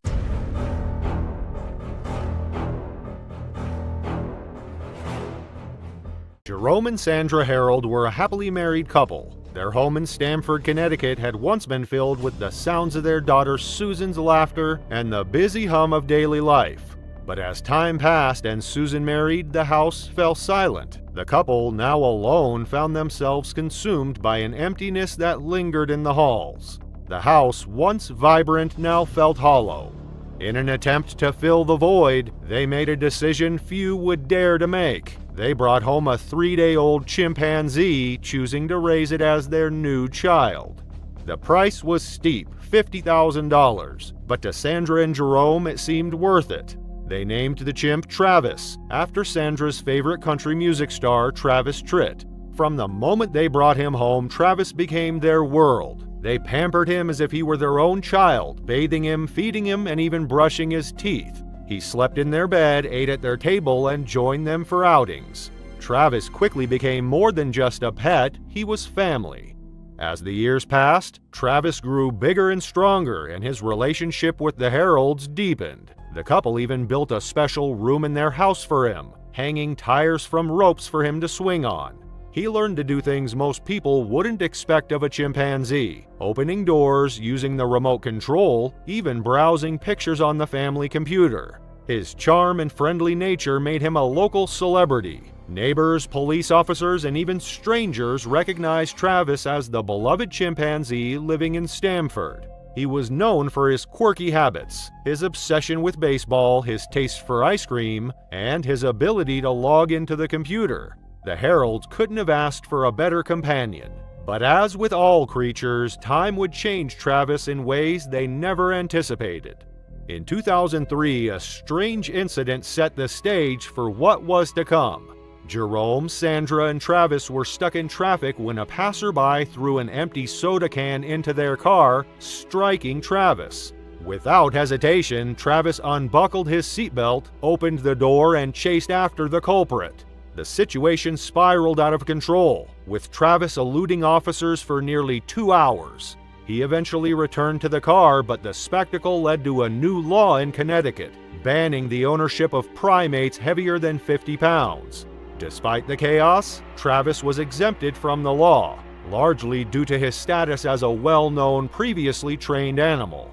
Jerome and Sandra Harold were a happily married couple. Their home in Stamford, Connecticut had once been filled with the sounds of their daughter Susan's laughter and the busy hum of daily life. But as time passed and Susan married, the house fell silent. The couple, now alone, found themselves consumed by an emptiness that lingered in the halls. The house, once vibrant, now felt hollow. In an attempt to fill the void, they made a decision few would dare to make. They brought home a 3-day-old chimpanzee, choosing to raise it as their new child. The price was steep, $50,000, but to Sandra and Jerome it seemed worth it. They named the chimp Travis, after Sandra's favorite country music star, Travis Tritt. From the moment they brought him home, Travis became their world. They pampered him as if he were their own child, bathing him, feeding him, and even brushing his teeth. He slept in their bed, ate at their table, and joined them for outings. Travis quickly became more than just a pet, he was family. As the years passed, Travis grew bigger and stronger, and his relationship with the Harolds deepened. The couple even built a special room in their house for him, hanging tires from ropes for him to swing on. He learned to do things most people wouldn't expect of a chimpanzee, opening doors, using the remote control, even browsing pictures on the family computer. His charm and friendly nature made him a local celebrity. Neighbors, police officers, and even strangers recognized Travis as the beloved chimpanzee living in Stamford. He was known for his quirky habits, his obsession with baseball, his taste for ice cream, and his ability to log into the computer. The Harolds couldn't have asked for a better companion. But as with all creatures, time would change Travis in ways they never anticipated. In 2003, a strange incident set the stage for what was to come. Jerome, Sandra, and Travis were stuck in traffic when a passerby threw an empty soda can into their car, striking Travis. Without hesitation, Travis unbuckled his seatbelt, opened the door, and chased after the culprit. The situation spiraled out of control, with Travis eluding officers for nearly 2 hours. He eventually returned to the car, but the spectacle led to a new law in Connecticut, banning the ownership of primates heavier than 50 pounds. Despite the chaos, Travis was exempted from the law, largely due to his status as a well-known, previously trained animal.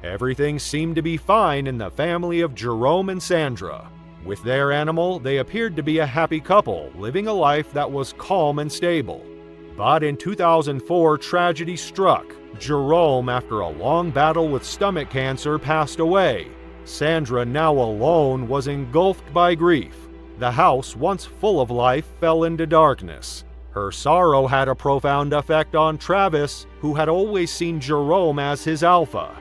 Everything seemed to be fine in the family of Jerome and Sandra. With their animal, they appeared to be a happy couple, living a life that was calm and stable. But in 2004, tragedy struck. Jerome, after a long battle with stomach cancer, passed away. Sandra, now alone, was engulfed by grief. The house, once full of life, fell into darkness. Her sorrow had a profound effect on Travis, who had always seen Jerome as his alpha.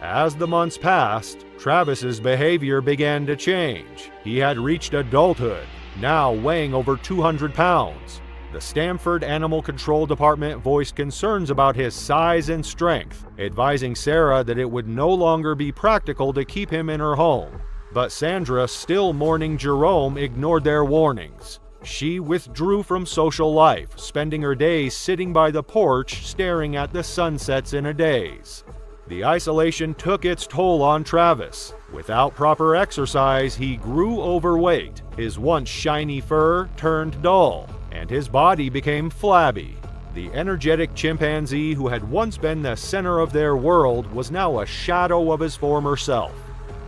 As the months passed, Travis's behavior began to change. He had reached adulthood, now weighing over 200 pounds. The Stamford Animal Control Department voiced concerns about his size and strength, advising Sarah that it would no longer be practical to keep him in her home. But Sandra, still mourning Jerome, ignored their warnings. She withdrew from social life, spending her days sitting by the porch, staring at the sunsets in a daze. The isolation took its toll on Travis. Without proper exercise, he grew overweight. His once shiny fur turned dull, and his body became flabby. The energetic chimpanzee who had once been the center of their world was now a shadow of his former self.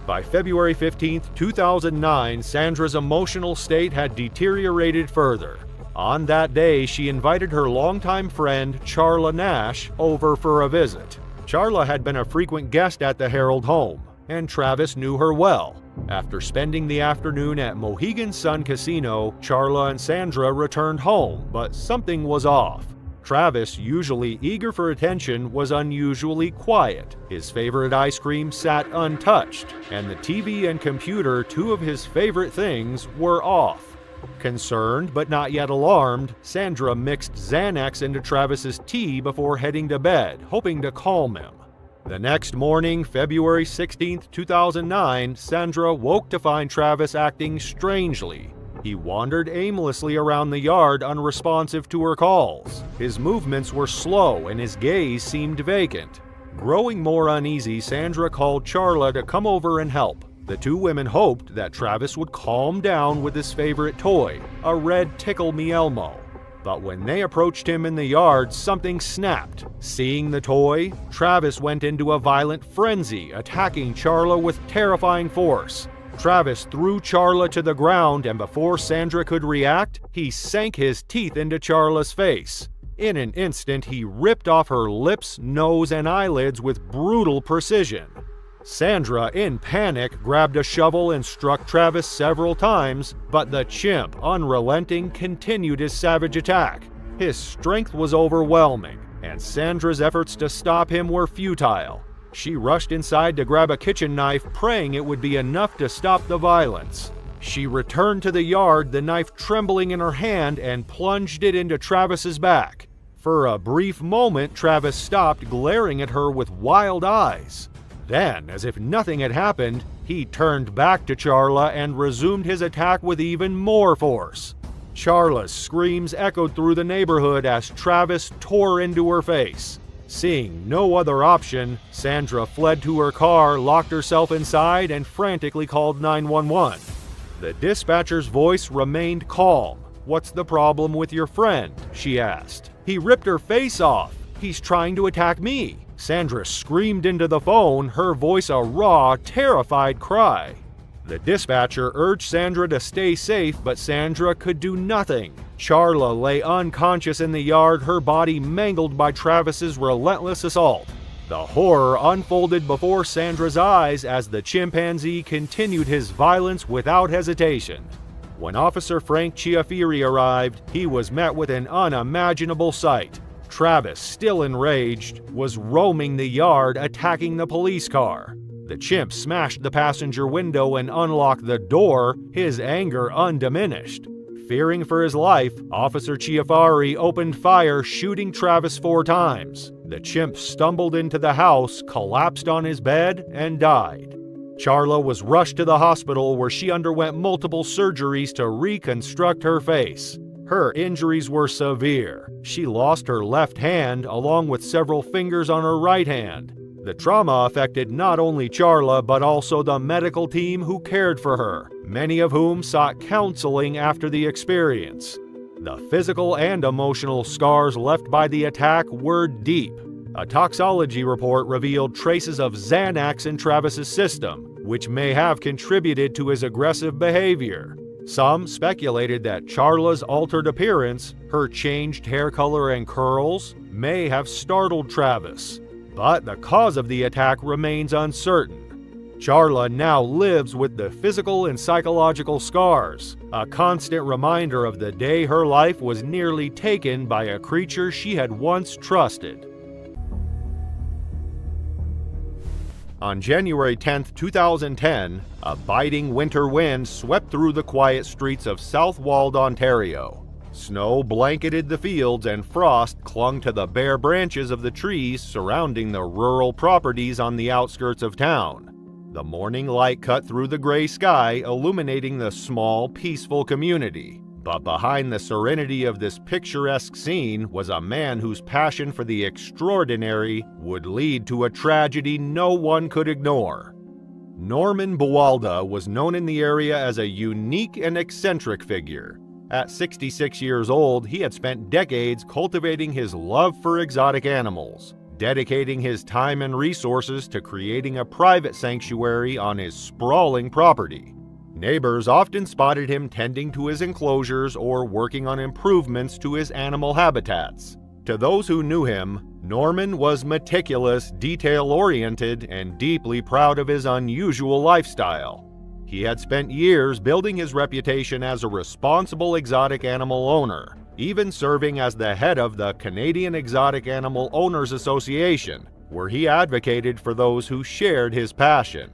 By February 15, 2009, Sandra's emotional state had deteriorated further. On that day, she invited her longtime friend, Charla Nash, over for a visit. Charla had been a frequent guest at the Harold home, and Travis knew her well. After spending the afternoon at Mohegan Sun Casino, Charla and Sandra returned home, but something was off. Travis, usually eager for attention, was unusually quiet. His favorite ice cream sat untouched, and the TV and computer, two of his favorite things, were off. Concerned but not yet alarmed, Sandra mixed Xanax into Travis's tea before heading to bed, hoping to calm him. The next morning, February 16, 2009, Sandra woke to find Travis acting strangely. He wandered aimlessly around the yard, unresponsive to her calls. His movements were slow and his gaze seemed vacant. Growing more uneasy, Sandra called Charla to come over and help. The two women hoped that Travis would calm down with his favorite toy, a red Tickle Me Elmo. But when they approached him in the yard, something snapped. Seeing the toy, Travis went into a violent frenzy, attacking Charla with terrifying force. Travis threw Charla to the ground, and before Sandra could react, he sank his teeth into Charla's face. In an instant, he ripped off her lips, nose, and eyelids with brutal precision. Sandra, in panic, grabbed a shovel and struck Travis several times, but the chimp, unrelenting, continued his savage attack. His strength was overwhelming, and Sandra's efforts to stop him were futile. She rushed inside to grab a kitchen knife, praying it would be enough to stop the violence. She returned to the yard, the knife trembling in her hand, and plunged it into Travis's back. For a brief moment, Travis stopped, glaring at her with wild eyes. Then, as if nothing had happened, he turned back to Charla and resumed his attack with even more force. Charla's screams echoed through the neighborhood as Travis tore into her face. Seeing no other option, Sandra fled to her car, locked herself inside, and frantically called 911. The dispatcher's voice remained calm. "What's the problem with your friend?" she asked. "He ripped her face off. He's trying to attack me." Sandra screamed into the phone, her voice a raw, terrified cry. The dispatcher urged Sandra to stay safe, but Sandra could do nothing. Charla lay unconscious in the yard, her body mangled by Travis's relentless assault. The horror unfolded before Sandra's eyes as the chimpanzee continued his violence without hesitation. When Officer Frank Chiafiri arrived, he was met with an unimaginable sight. Travis, still enraged, was roaming the yard, attacking the police car. The chimp smashed the passenger window and unlocked the door, his anger undiminished. Fearing for his life, Officer Chiafari opened fire, shooting Travis 4 times. The chimp stumbled into the house, collapsed on his bed, and died. Charla was rushed to the hospital where she underwent multiple surgeries to reconstruct her face. Her injuries were severe. She lost her left hand, along with several fingers on her right hand. The trauma affected not only Charla, but also the medical team who cared for her, many of whom sought counseling after the experience. The physical and emotional scars left by the attack were deep. A toxicology report revealed traces of Xanax in Travis's system, which may have contributed to his aggressive behavior. Some speculated that Charla's altered appearance, her changed hair color and curls, may have startled Travis. But the cause of the attack remains uncertain. Charla now lives with the physical and psychological scars, a constant reminder of the day her life was nearly taken by a creature she had once trusted. On January 10, 2010, a biting winter wind swept through the quiet streets of Southwold, Ontario. Snow blanketed the fields and frost clung to the bare branches of the trees surrounding the rural properties on the outskirts of town. The morning light cut through the gray sky, illuminating the small, peaceful community. But behind the serenity of this picturesque scene was a man whose passion for the extraordinary would lead to a tragedy no one could ignore. Norman Buwalda was known in the area as a unique and eccentric figure. At 66 years old, he had spent decades cultivating his love for exotic animals, dedicating his time and resources to creating a private sanctuary on his sprawling property. Neighbors often spotted him tending to his enclosures or working on improvements to his animal habitats. To those who knew him, Norman was meticulous, detail-oriented, and deeply proud of his unusual lifestyle. He had spent years building his reputation as a responsible exotic animal owner, even serving as the head of the Canadian Exotic Animal Owners Association, where he advocated for those who shared his passion.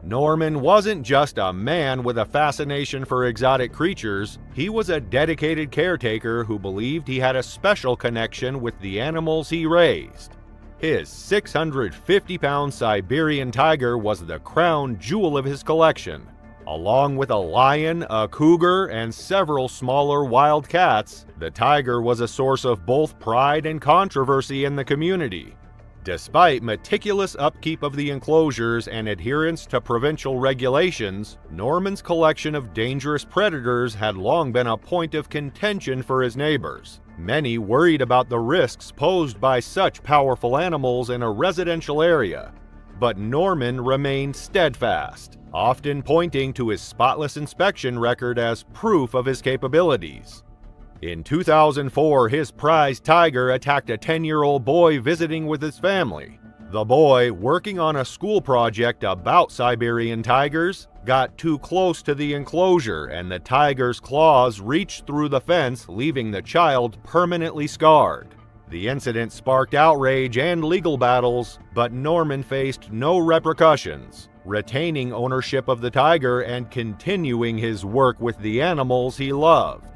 Norman wasn't just a man with a fascination for exotic creatures, he was a dedicated caretaker who believed he had a special connection with the animals he raised. His 650-pound Siberian tiger was the crown jewel of his collection. Along with a lion, a cougar, and several smaller wild cats, the tiger was a source of both pride and controversy in the community. Despite meticulous upkeep of the enclosures and adherence to provincial regulations, Norman's collection of dangerous predators had long been a point of contention for his neighbors. Many worried about the risks posed by such powerful animals in a residential area. But Norman remained steadfast, often pointing to his spotless inspection record as proof of his capabilities. In 2004, his prized tiger attacked a 10-year-old boy visiting with his family. The boy, working on a school project about Siberian tigers, got too close to the enclosure and the tiger's claws reached through the fence, leaving the child permanently scarred. The incident sparked outrage and legal battles, but Norman faced no repercussions, retaining ownership of the tiger and continuing his work with the animals he loved.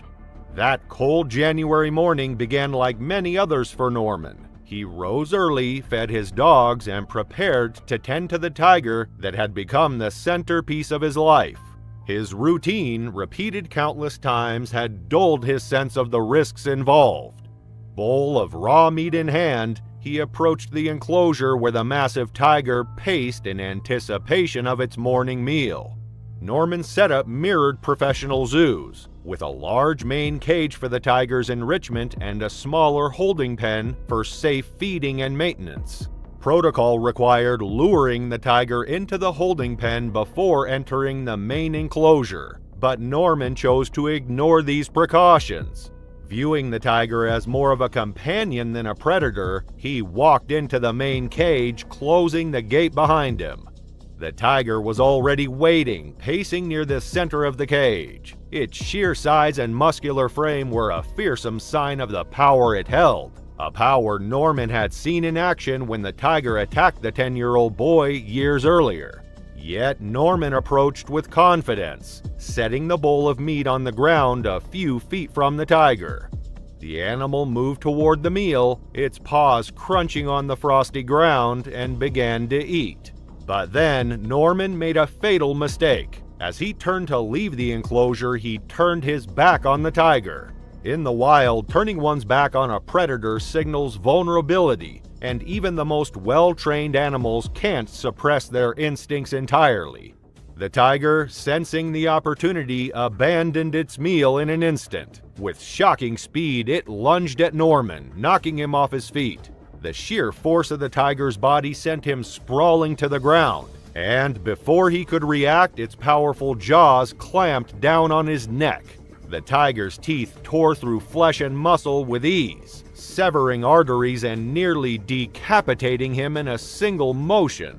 That cold January morning began like many others for Norman. He rose early, fed his dogs, and prepared to tend to the tiger that had become the centerpiece of his life. His routine, repeated countless times, had dulled his sense of the risks involved. Bowl of raw meat in hand, he approached the enclosure where the massive tiger paced in anticipation of its morning meal. Norman's setup mirrored professional zoos, with a large main cage for the tiger's enrichment and a smaller holding pen for safe feeding and maintenance. Protocol required luring the tiger into the holding pen before entering the main enclosure, but Norman chose to ignore these precautions. Viewing the tiger as more of a companion than a predator, he walked into the main cage, closing the gate behind him. The tiger was already waiting, pacing near the center of the cage. Its sheer size and muscular frame were a fearsome sign of the power it held, a power Norman had seen in action when the tiger attacked the 10-year-old boy years earlier. Yet Norman approached with confidence, setting the bowl of meat on the ground a few feet from the tiger. The animal moved toward the meal, its paws crunching on the frosty ground, and began to eat. But then Norman made a fatal mistake. As he turned to leave the enclosure, he turned his back on the tiger. In the wild, turning one's back on a predator signals vulnerability, and even the most well-trained animals can't suppress their instincts entirely. The tiger, sensing the opportunity, abandoned its meal in an instant. With shocking speed, it lunged at Norman, knocking him off his feet. The sheer force of the tiger's body sent him sprawling to the ground, and before he could react, its powerful jaws clamped down on his neck. The tiger's teeth tore through flesh and muscle with ease, severing arteries and nearly decapitating him in a single motion.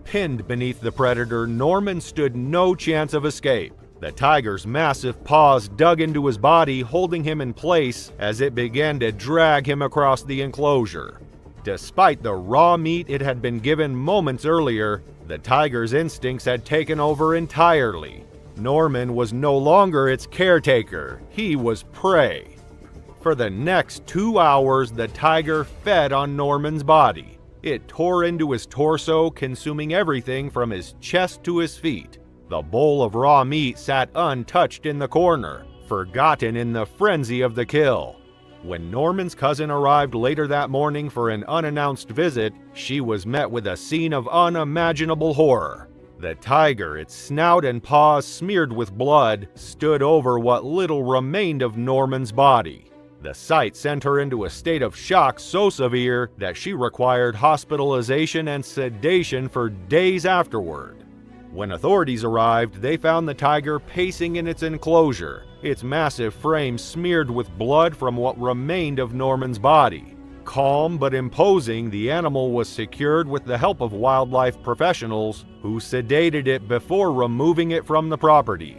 Pinned beneath the predator, Norman stood no chance of escape. The tiger's massive paws dug into his body, holding him in place as it began to drag him across the enclosure. Despite the raw meat it had been given moments earlier, the tiger's instincts had taken over entirely. Norman was no longer its caretaker, he was prey. For the next 2 hours, the tiger fed on Norman's body. It tore into his torso, consuming everything from his chest to his feet. The bowl of raw meat sat untouched in the corner, forgotten in the frenzy of the kill. When Norman's cousin arrived later that morning for an unannounced visit, she was met with a scene of unimaginable horror. The tiger, its snout and paws smeared with blood, stood over what little remained of Norman's body. The sight sent her into a state of shock so severe that she required hospitalization and sedation for days afterward. When authorities arrived, they found the tiger pacing in its enclosure, its massive frame smeared with blood from what remained of Norman's body. calm but imposing, the animal was secured with the help of wildlife professionals who sedated it before removing it from the property.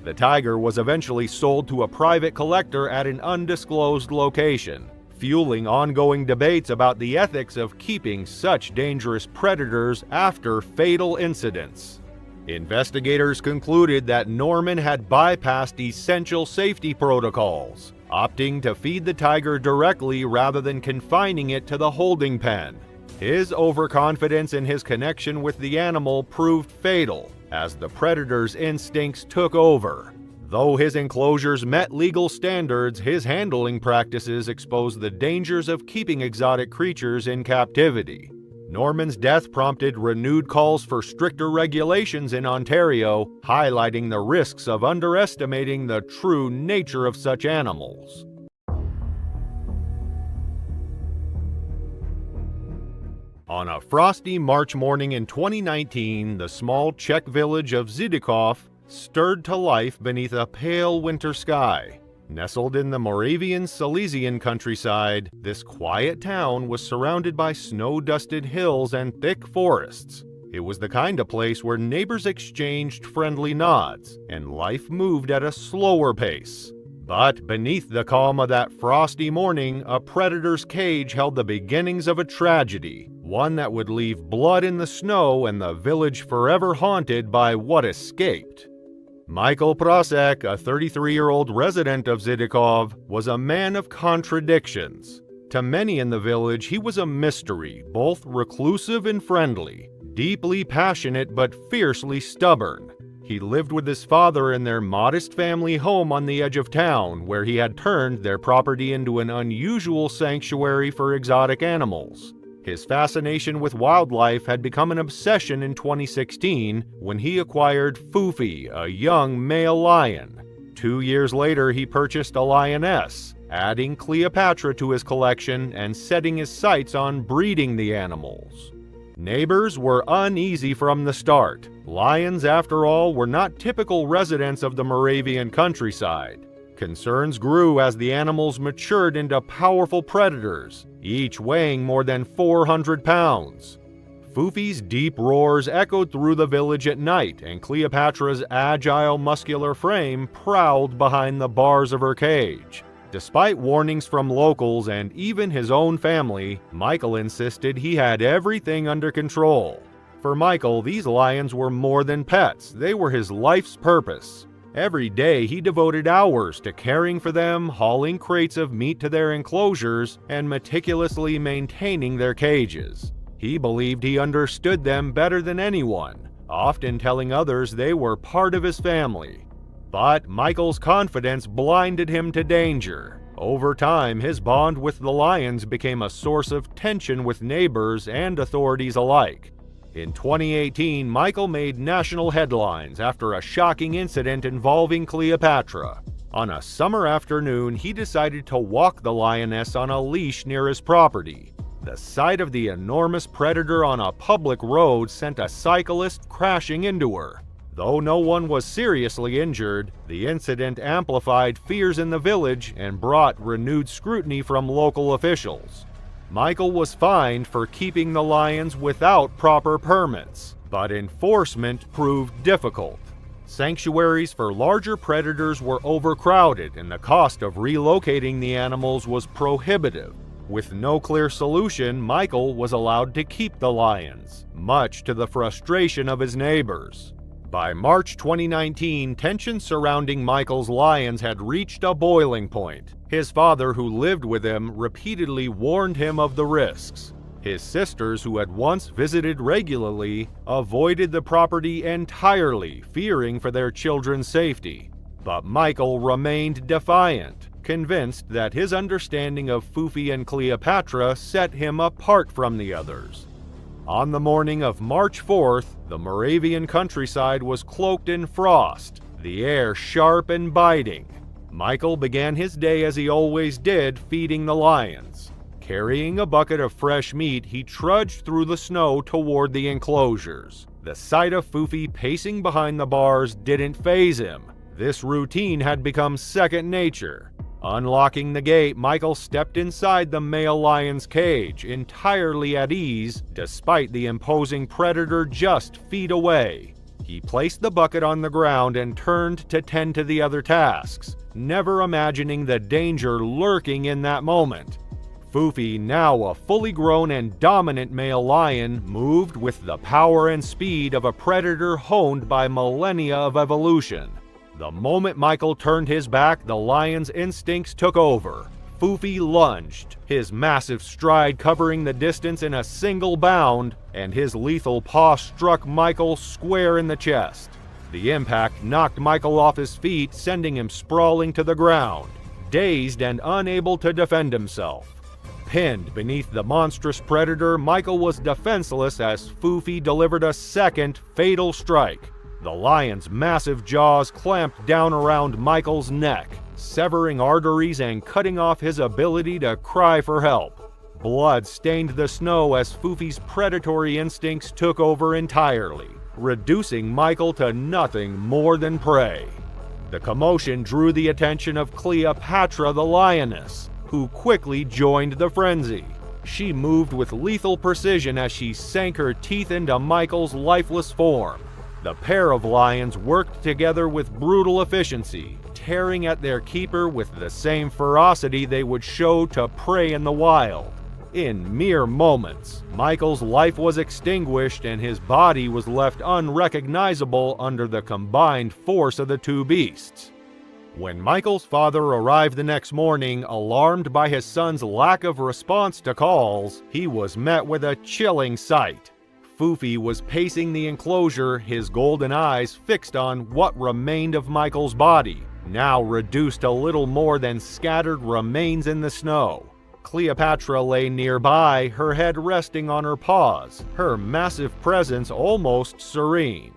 The tiger was eventually sold to a private collector at an undisclosed location, fueling ongoing debates about the ethics of keeping such dangerous predators after fatal incidents. Investigators concluded that Norman had bypassed essential safety protocols, opting to feed the tiger directly rather than confining it to the holding pen. His overconfidence in his connection with the animal proved fatal, as the predator's instincts took over. Though his enclosures met legal standards, his handling practices exposed the dangers of keeping exotic creatures in captivity. Norman's death prompted renewed calls for stricter regulations in Ontario, highlighting the risks of underestimating the true nature of such animals. On a frosty March morning in 2019, the small Czech village of Zidikov stirred to life beneath a pale winter sky. Nestled in the Moravian Silesian countryside, this quiet town was surrounded by snow-dusted hills and thick forests. It was the kind of place where neighbors exchanged friendly nods, and life moved at a slower pace. But beneath the calm of that frosty morning, a predator's cage held the beginnings of a tragedy, one that would leave blood in the snow and the village forever haunted by what escaped. Michael Prasek, a 33-year-old resident of Zidikov, was a man of contradictions. To many in the village, he was a mystery, both reclusive and friendly, deeply passionate but fiercely stubborn. He lived with his father in their modest family home on the edge of town, where he had turned their property into an unusual sanctuary for exotic animals. His fascination with wildlife had become an obsession in 2016 when he acquired Fufi, a young male lion. 2 years later, he purchased a lioness, adding Cleopatra to his collection and setting his sights on breeding the animals. Neighbors were uneasy from the start. Lions, after all, were not typical residents of the Moravian countryside. Concerns grew as the animals matured into powerful predators, each weighing more than 400 pounds. Fufi's deep roars echoed through the village at night, and Cleopatra's agile, muscular frame prowled behind the bars of her cage. Despite warnings from locals and even his own family, Michael insisted he had everything under control. For Michael, these lions were more than pets, they were his life's purpose. Every day he devoted hours to caring for them, hauling crates of meat to their enclosures, and meticulously maintaining their cages. He believed he understood them better than anyone, often telling others they were part of his family. But Michael's confidence blinded him to danger. Over time, his bond with the lions became a source of tension with neighbors and authorities alike. In 2018, Michael made national headlines after a shocking incident involving Cleopatra. On a summer afternoon, he decided to walk the lioness on a leash near his property. The sight of the enormous predator on a public road sent a cyclist crashing into her. Though no one was seriously injured, the incident amplified fears in the village and brought renewed scrutiny from local officials. Michael was fined for keeping the lions without proper permits, but enforcement proved difficult. Sanctuaries for larger predators were overcrowded, and the cost of relocating the animals was prohibitive. With no clear solution, Michael was allowed to keep the lions, much to the frustration of his neighbors. By March 2019, tensions surrounding Michael's lions had reached a boiling point. His father, who lived with him, repeatedly warned him of the risks. His sisters, who had once visited regularly, avoided the property entirely, fearing for their children's safety. But Michael remained defiant, convinced that his understanding of Fufi and Cleopatra set him apart from the others. On the morning of March 4th, the Moravian countryside was cloaked in frost, the air sharp and biting. Michael began his day as he always did, feeding the lions. Carrying a bucket of fresh meat, he trudged through the snow toward the enclosures. The sight of Fufi pacing behind the bars didn't faze him. This routine had become second nature. Unlocking the gate, Michael stepped inside the male lion's cage, entirely at ease, despite the imposing predator just feet away. He placed the bucket on the ground and turned to tend to the other tasks, never imagining the danger lurking in that moment. Foofy, now a fully grown and dominant male lion, moved with the power and speed of a predator honed by millennia of evolution. The moment Michael turned his back, the lion's instincts took over. Foofy lunged, his massive stride covering the distance in a single bound, and his lethal paw struck Michael square in the chest. The impact knocked Michael off his feet, sending him sprawling to the ground, dazed and unable to defend himself. Pinned beneath the monstrous predator, Michael was defenseless as Foofy delivered a second fatal strike. The lion's massive jaws clamped down around Michael's neck, severing arteries and cutting off his ability to cry for help. Blood stained the snow as Foofy's predatory instincts took over entirely, reducing Michael to nothing more than prey. The commotion drew the attention of Cleopatra the lioness, who quickly joined the frenzy. She moved with lethal precision as she sank her teeth into Michael's lifeless form. The pair of lions worked together with brutal efficiency, tearing at their keeper with the same ferocity they would show to prey in the wild. In mere moments, Michael's life was extinguished and his body was left unrecognizable under the combined force of the two beasts. When Michael's father arrived the next morning, alarmed by his son's lack of response to calls, he was met with a chilling sight. Foofy was pacing the enclosure, his golden eyes fixed on what remained of Michael's body, now reduced to little more than scattered remains in the snow. Cleopatra lay nearby, her head resting on her paws, her massive presence almost serene.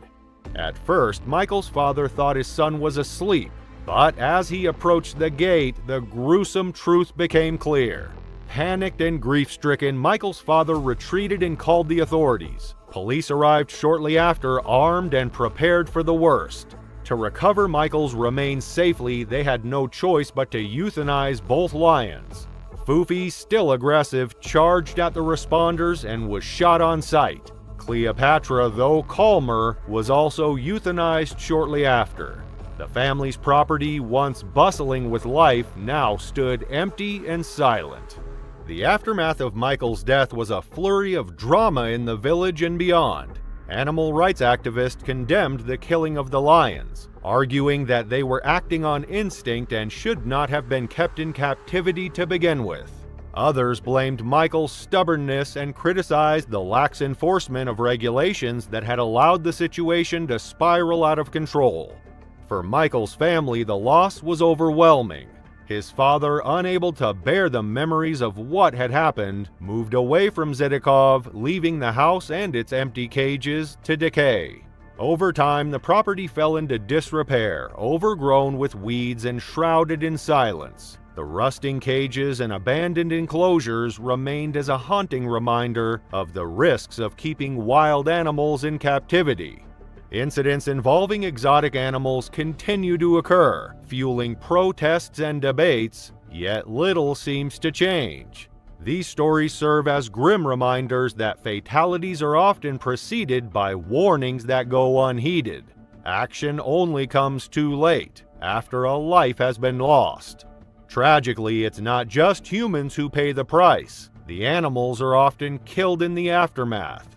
At first, Michael's father thought his son was asleep, but as he approached the gate, the gruesome truth became clear. Panicked and grief-stricken, Michael's father retreated and called the authorities. Police arrived shortly after, armed and prepared for the worst. To recover Michael's remains safely, they had no choice but to euthanize both lions. Foofy, still aggressive, charged at the responders and was shot on sight. Cleopatra, though calmer, was also euthanized shortly after. The family's property, once bustling with life, now stood empty and silent. The aftermath of Michael's death was a flurry of drama in the village and beyond. Animal rights activists condemned the killing of the lions, arguing that they were acting on instinct and should not have been kept in captivity to begin with. Others blamed Michael's stubbornness and criticized the lax enforcement of regulations that had allowed the situation to spiral out of control. For Michael's family, the loss was overwhelming. His father, unable to bear the memories of what had happened, moved away from Zedekov, leaving the house and its empty cages to decay. Over time, the property fell into disrepair, overgrown with weeds and shrouded in silence. The rusting cages and abandoned enclosures remained as a haunting reminder of the risks of keeping wild animals in captivity. Incidents involving exotic animals continue to occur, fueling protests and debates, yet little seems to change. These stories serve as grim reminders that fatalities are often preceded by warnings that go unheeded. Action only comes too late, after a life has been lost. Tragically, it's not just humans who pay the price. The animals are often killed in the aftermath.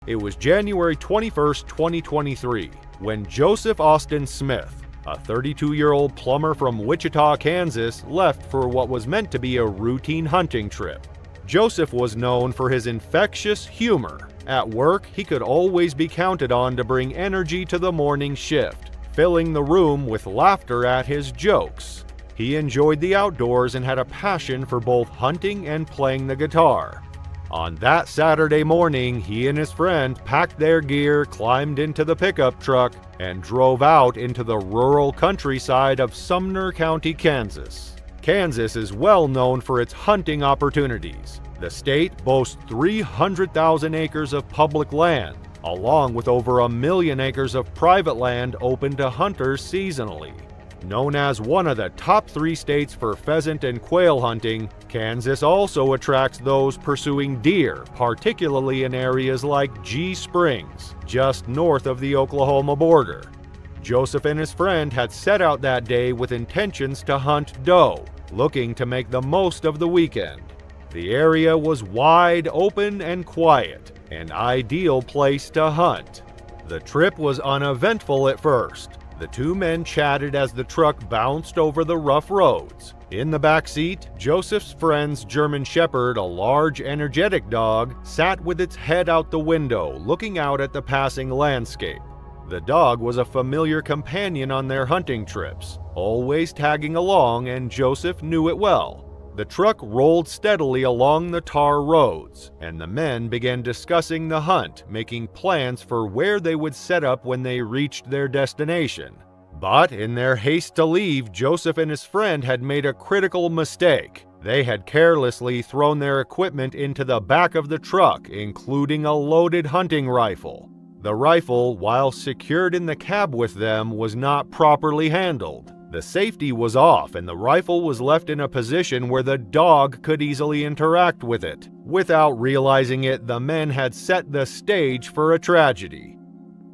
It was January 21, 2023, when Joseph Austin Smith, a 32-year-old plumber from Wichita, Kansas, left for what was meant to be a routine hunting trip. Joseph was known for his infectious humor. At work, he could always be counted on to bring energy to the morning shift, filling the room with laughter at his jokes. He enjoyed the outdoors and had a passion for both hunting and playing the guitar. On that Saturday morning, he and his friend packed their gear, climbed into the pickup truck, and drove out into the rural countryside of Sumner County, Kansas. Kansas is well known for its hunting opportunities. The state boasts 300,000 acres of public land, along with over 1 million acres of private land open to hunters seasonally. Known as one of the top 3 states for pheasant and quail hunting, Kansas also attracts those pursuing deer, particularly in areas like G Springs, just north of the Oklahoma border. Joseph and his friend had set out that day with intentions to hunt doe, looking to make the most of the weekend. The area was wide open and quiet, an ideal place to hunt. The trip was uneventful at first. The 2 men chatted as the truck bounced over the rough roads. In the back seat, Joseph's friend's German Shepherd, a large, energetic dog, sat with its head out the window, looking out at the passing landscape. The dog was a familiar companion on their hunting trips, always tagging along, and Joseph knew it well. The truck rolled steadily along the tar roads, and the men began discussing the hunt, making plans for where they would set up when they reached their destination. But in their haste to leave, Joseph and his friend had made a critical mistake. They had carelessly thrown their equipment into the back of the truck, including a loaded hunting rifle. The rifle, while secured in the cab with them, was not properly handled. The safety was off, and the rifle was left in a position where the dog could easily interact with it. Without realizing it, the men had set the stage for a tragedy.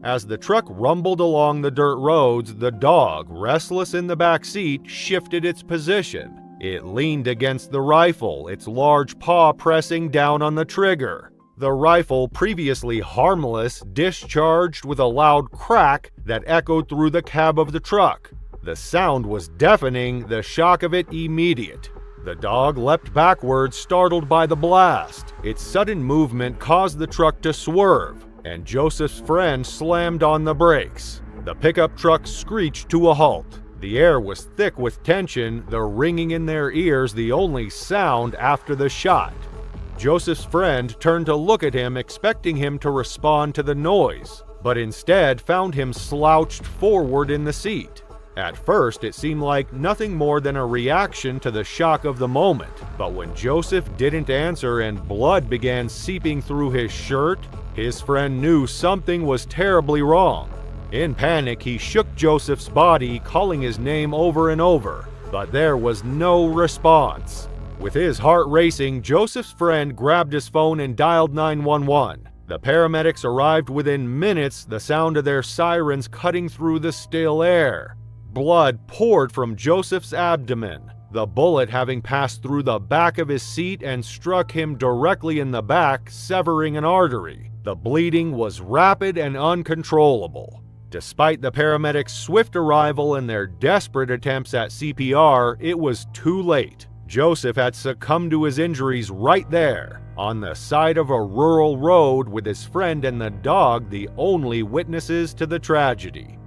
As the truck rumbled along the dirt roads, the dog, restless in the back seat, shifted its position. It leaned against the rifle, its large paw pressing down on the trigger. The rifle, previously harmless, discharged with a loud crack that echoed through the cab of the truck. The sound was deafening, the shock of it immediate. The dog leapt backwards, startled by the blast. Its sudden movement caused the truck to swerve, and Joseph's friend slammed on the brakes. The pickup truck screeched to a halt. The air was thick with tension, the ringing in their ears the only sound after the shot. Joseph's friend turned to look at him, expecting him to respond to the noise, but instead found him slouched forward in the seat. At first, it seemed like nothing more than a reaction to the shock of the moment, but when Joseph didn't answer and blood began seeping through his shirt, his friend knew something was terribly wrong. In panic, he shook Joseph's body, calling his name over and over, but there was no response. With his heart racing, Joseph's friend grabbed his phone and dialed 911. The paramedics arrived within minutes, the sound of their sirens cutting through the still air. Blood poured from Joseph's abdomen, the bullet having passed through the back of his seat and struck him directly in the back, severing an artery. The bleeding was rapid and uncontrollable. Despite the paramedics' swift arrival and their desperate attempts at CPR, it was too late. Joseph had succumbed to his injuries right there, on the side of a rural road, with his friend and the dog the only witnesses to the tragedy.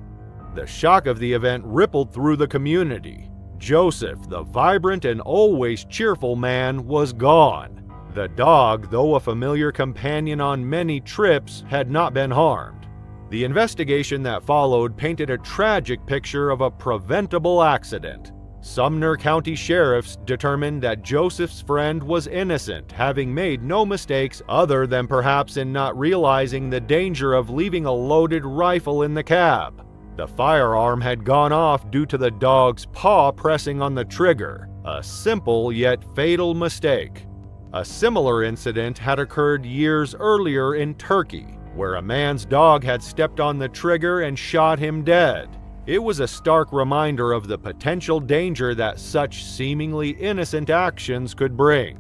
The shock of the event rippled through the community. Joseph, the vibrant and always cheerful man, was gone. The dog, though a familiar companion on many trips, had not been harmed. The investigation that followed painted a tragic picture of a preventable accident. Sumner County sheriffs determined that Joseph's friend was innocent, having made no mistakes other than perhaps in not realizing the danger of leaving a loaded rifle in the cab. The firearm had gone off due to the dog's paw pressing on the trigger, a simple yet fatal mistake. A similar incident had occurred years earlier in Turkey, where a man's dog had stepped on the trigger and shot him dead. It was a stark reminder of the potential danger that such seemingly innocent actions could bring.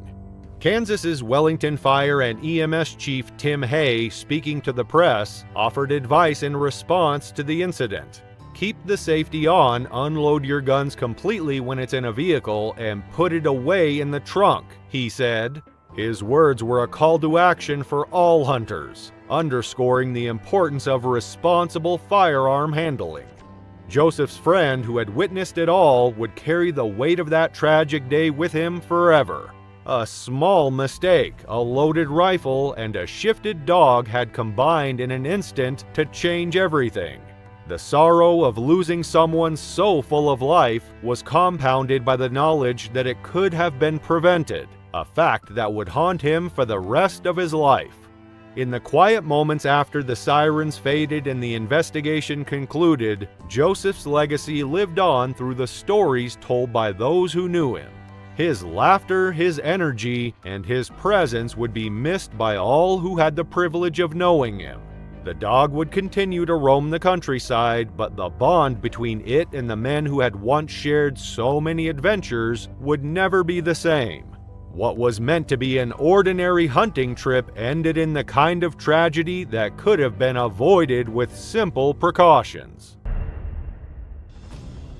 Kansas's Wellington Fire and EMS Chief Tim Hay, speaking to the press, offered advice in response to the incident. Keep the safety on, unload your guns completely when it's in a vehicle, and put it away in the trunk, he said. His words were a call to action for all hunters, underscoring the importance of responsible firearm handling. Joseph's friend, who had witnessed it all, would carry the weight of that tragic day with him forever. A small mistake, a loaded rifle, and a shifted dog had combined in an instant to change everything. The sorrow of losing someone so full of life was compounded by the knowledge that it could have been prevented, a fact that would haunt him for the rest of his life. In the quiet moments after the sirens faded and the investigation concluded, Joseph's legacy lived on through the stories told by those who knew him. His laughter, his energy, and his presence would be missed by all who had the privilege of knowing him. The dog would continue to roam the countryside, but the bond between it and the men who had once shared so many adventures would never be the same. What was meant to be an ordinary hunting trip ended in the kind of tragedy that could have been avoided with simple precautions.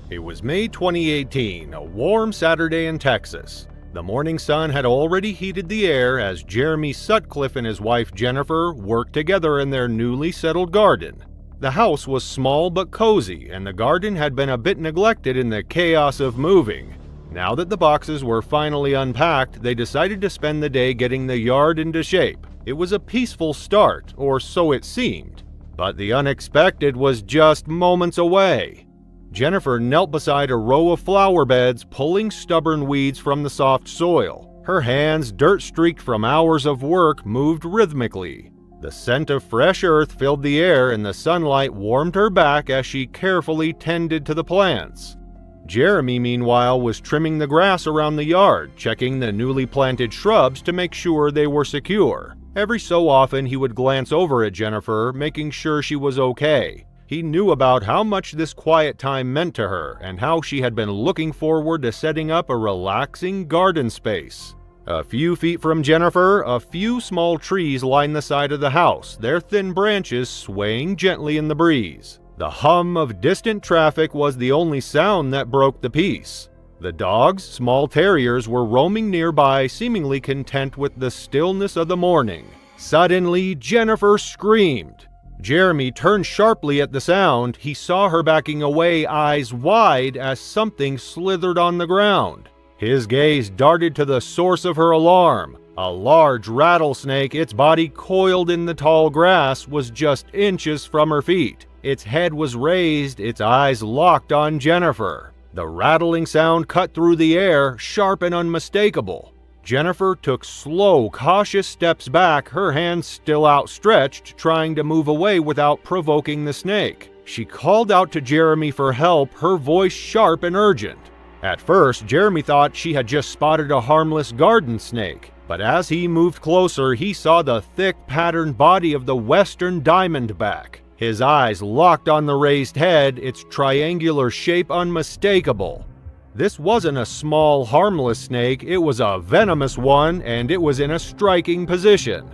It was May 2018, a warm Saturday in Texas. The morning sun had already heated the air as Jeremy Sutcliffe and his wife Jennifer worked together in their newly settled garden. The house was small but cozy, and the garden had been a bit neglected in the chaos of moving. Now that the boxes were finally unpacked, they decided to spend the day getting the yard into shape. It was a peaceful start, or so it seemed. But the unexpected was just moments away. Jennifer knelt beside a row of flower beds, pulling stubborn weeds from the soft soil. Her hands, dirt-streaked from hours of work, moved rhythmically. The scent of fresh earth filled the air, and the sunlight warmed her back as she carefully tended to the plants. Jeremy, meanwhile, was trimming the grass around the yard, checking the newly planted shrubs to make sure they were secure. Every so often he would glance over at Jennifer, making sure she was okay. He knew about how much this quiet time meant to her, and how she had been looking forward to setting up a relaxing garden space. A few feet from Jennifer, a few small trees lined the side of the house, their thin branches swaying gently in the breeze. The hum of distant traffic was the only sound that broke the peace. The dogs, small terriers, were roaming nearby, seemingly content with the stillness of the morning. Suddenly, Jennifer screamed. Jeremy turned sharply at the sound. He saw her backing away, eyes wide, as something slithered on the ground. His gaze darted to the source of her alarm. A large rattlesnake, its body coiled in the tall grass, was just inches from her feet. Its head was raised, its eyes locked on Jennifer. The rattling sound cut through the air, sharp and unmistakable. Jennifer took slow, cautious steps back, her hands still outstretched, trying to move away without provoking the snake. She called out to Jeremy for help, her voice sharp and urgent. At first, Jeremy thought she had just spotted a harmless garden snake, but as he moved closer, he saw the thick, patterned body of the western diamondback. His eyes locked on the raised head, its triangular shape unmistakable. This wasn't a small, harmless snake, it was a venomous one, and it was in a striking position.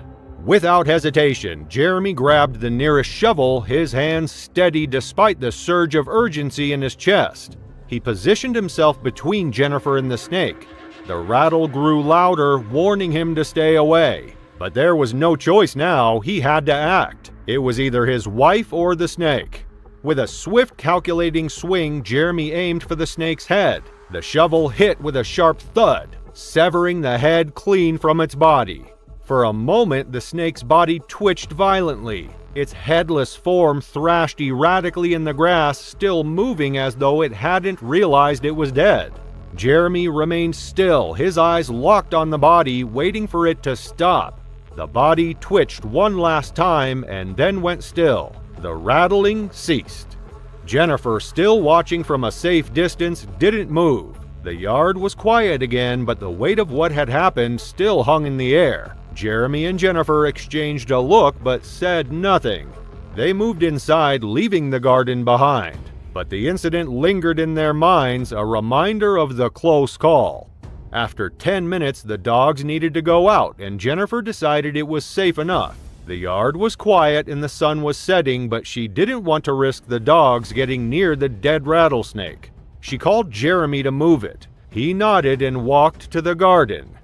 Without hesitation, Jeremy grabbed the nearest shovel, his hands steady despite the surge of urgency in his chest. He positioned himself between Jennifer and the snake. The rattle grew louder, warning him to stay away. But there was no choice now, he had to act. It was either his wife or the snake. With a swift, calculating swing, Jeremy aimed for the snake's head. The shovel hit with a sharp thud, severing the head clean from its body. For a moment, the snake's body twitched violently. Its headless form thrashed erratically in the grass, still moving as though it hadn't realized it was dead. Jeremy remained still, his eyes locked on the body, waiting for it to stop. The body twitched one last time and then went still. The rattling ceased. Jennifer, still watching from a safe distance, didn't move. The yard was quiet again, but the weight of what had happened still hung in the air. Jeremy and Jennifer exchanged a look but said nothing. They moved inside, leaving the garden behind. But the incident lingered in their minds, a reminder of the close call. After 10 minutes, the dogs needed to go out, and Jennifer decided it was safe enough. The yard was quiet and the sun was setting, but she didn't want to risk the dogs getting near the dead rattlesnake. She called Jeremy to move it. He nodded and walked to the garden.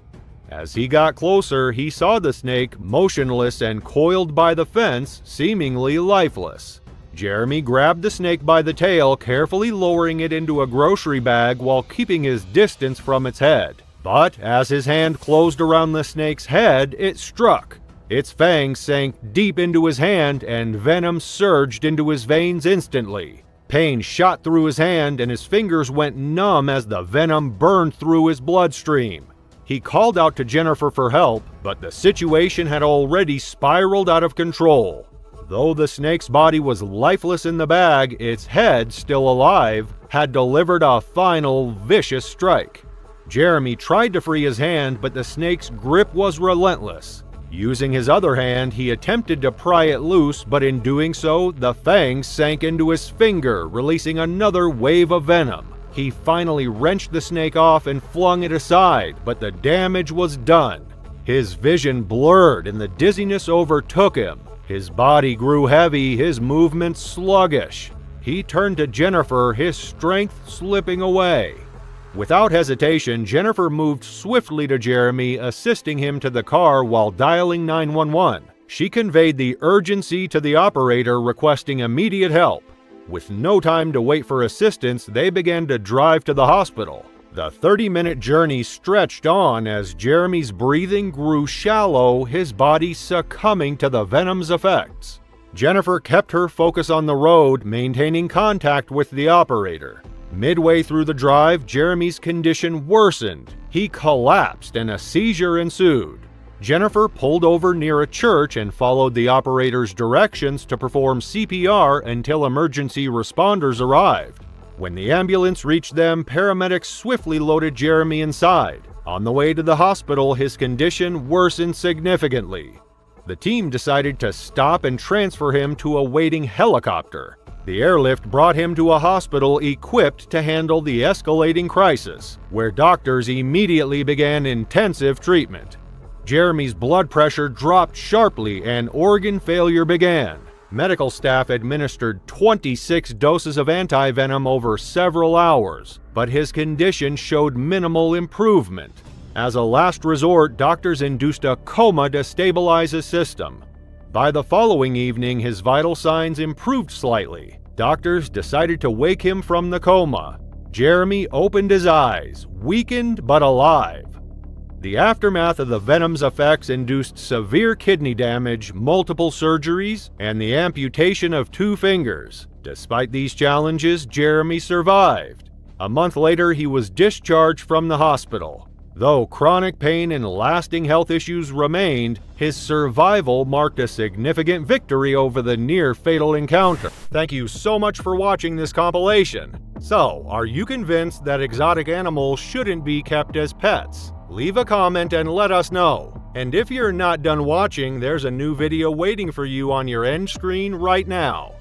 As he got closer, he saw the snake, motionless and coiled by the fence, seemingly lifeless. Jeremy grabbed the snake by the tail, carefully lowering it into a grocery bag while keeping his distance from its head. But as his hand closed around the snake's head, it struck. Its fangs sank deep into his hand, and venom surged into his veins instantly. Pain shot through his hand, and his fingers went numb as the venom burned through his bloodstream. He called out to Jennifer for help, but the situation had already spiraled out of control. Though the snake's body was lifeless in the bag, its head, still alive, had delivered a final vicious strike. Jeremy tried to free his hand, but the snake's grip was relentless. Using his other hand, he attempted to pry it loose, but in doing so, the fangs sank into his finger, releasing another wave of venom. He finally wrenched the snake off and flung it aside, but the damage was done. His vision blurred and the dizziness overtook him. His body grew heavy, his movements sluggish. He turned to Jennifer, his strength slipping away. Without hesitation, Jennifer moved swiftly to Jeremy, assisting him to the car while dialing 911. She conveyed the urgency to the operator, requesting immediate help. With no time to wait for assistance, they began to drive to the hospital. The 30-minute journey stretched on as Jeremy's breathing grew shallow, his body succumbing to the venom's effects. Jennifer kept her focus on the road, maintaining contact with the operator. Midway through the drive, Jeremy's condition worsened. He collapsed and a seizure ensued. Jennifer pulled over near a church and followed the operator's directions to perform CPR until emergency responders arrived. When the ambulance reached them, paramedics swiftly loaded Jeremy inside. On the way to the hospital, his condition worsened significantly. The team decided to stop and transfer him to a waiting helicopter. The airlift brought him to a hospital equipped to handle the escalating crisis, where doctors immediately began intensive treatment. Jeremy's blood pressure dropped sharply and organ failure began. Medical staff administered 26 doses of antivenom over several hours, but his condition showed minimal improvement. As a last resort, doctors induced a coma to stabilize his system. By the following evening, his vital signs improved slightly. Doctors decided to wake him from the coma. Jeremy opened his eyes, weakened but alive. The aftermath of the venom's effects induced severe kidney damage, multiple surgeries, and the amputation of 2 fingers. Despite these challenges, Jeremy survived. A month later, he was discharged from the hospital. Though chronic pain and lasting health issues remained, his survival marked a significant victory over the near-fatal encounter. Thank you so much for watching this compilation. So, are you convinced that exotic animals shouldn't be kept as pets? Leave a comment and let us know. And if you're not done watching, there's a new video waiting for you on your end screen right now.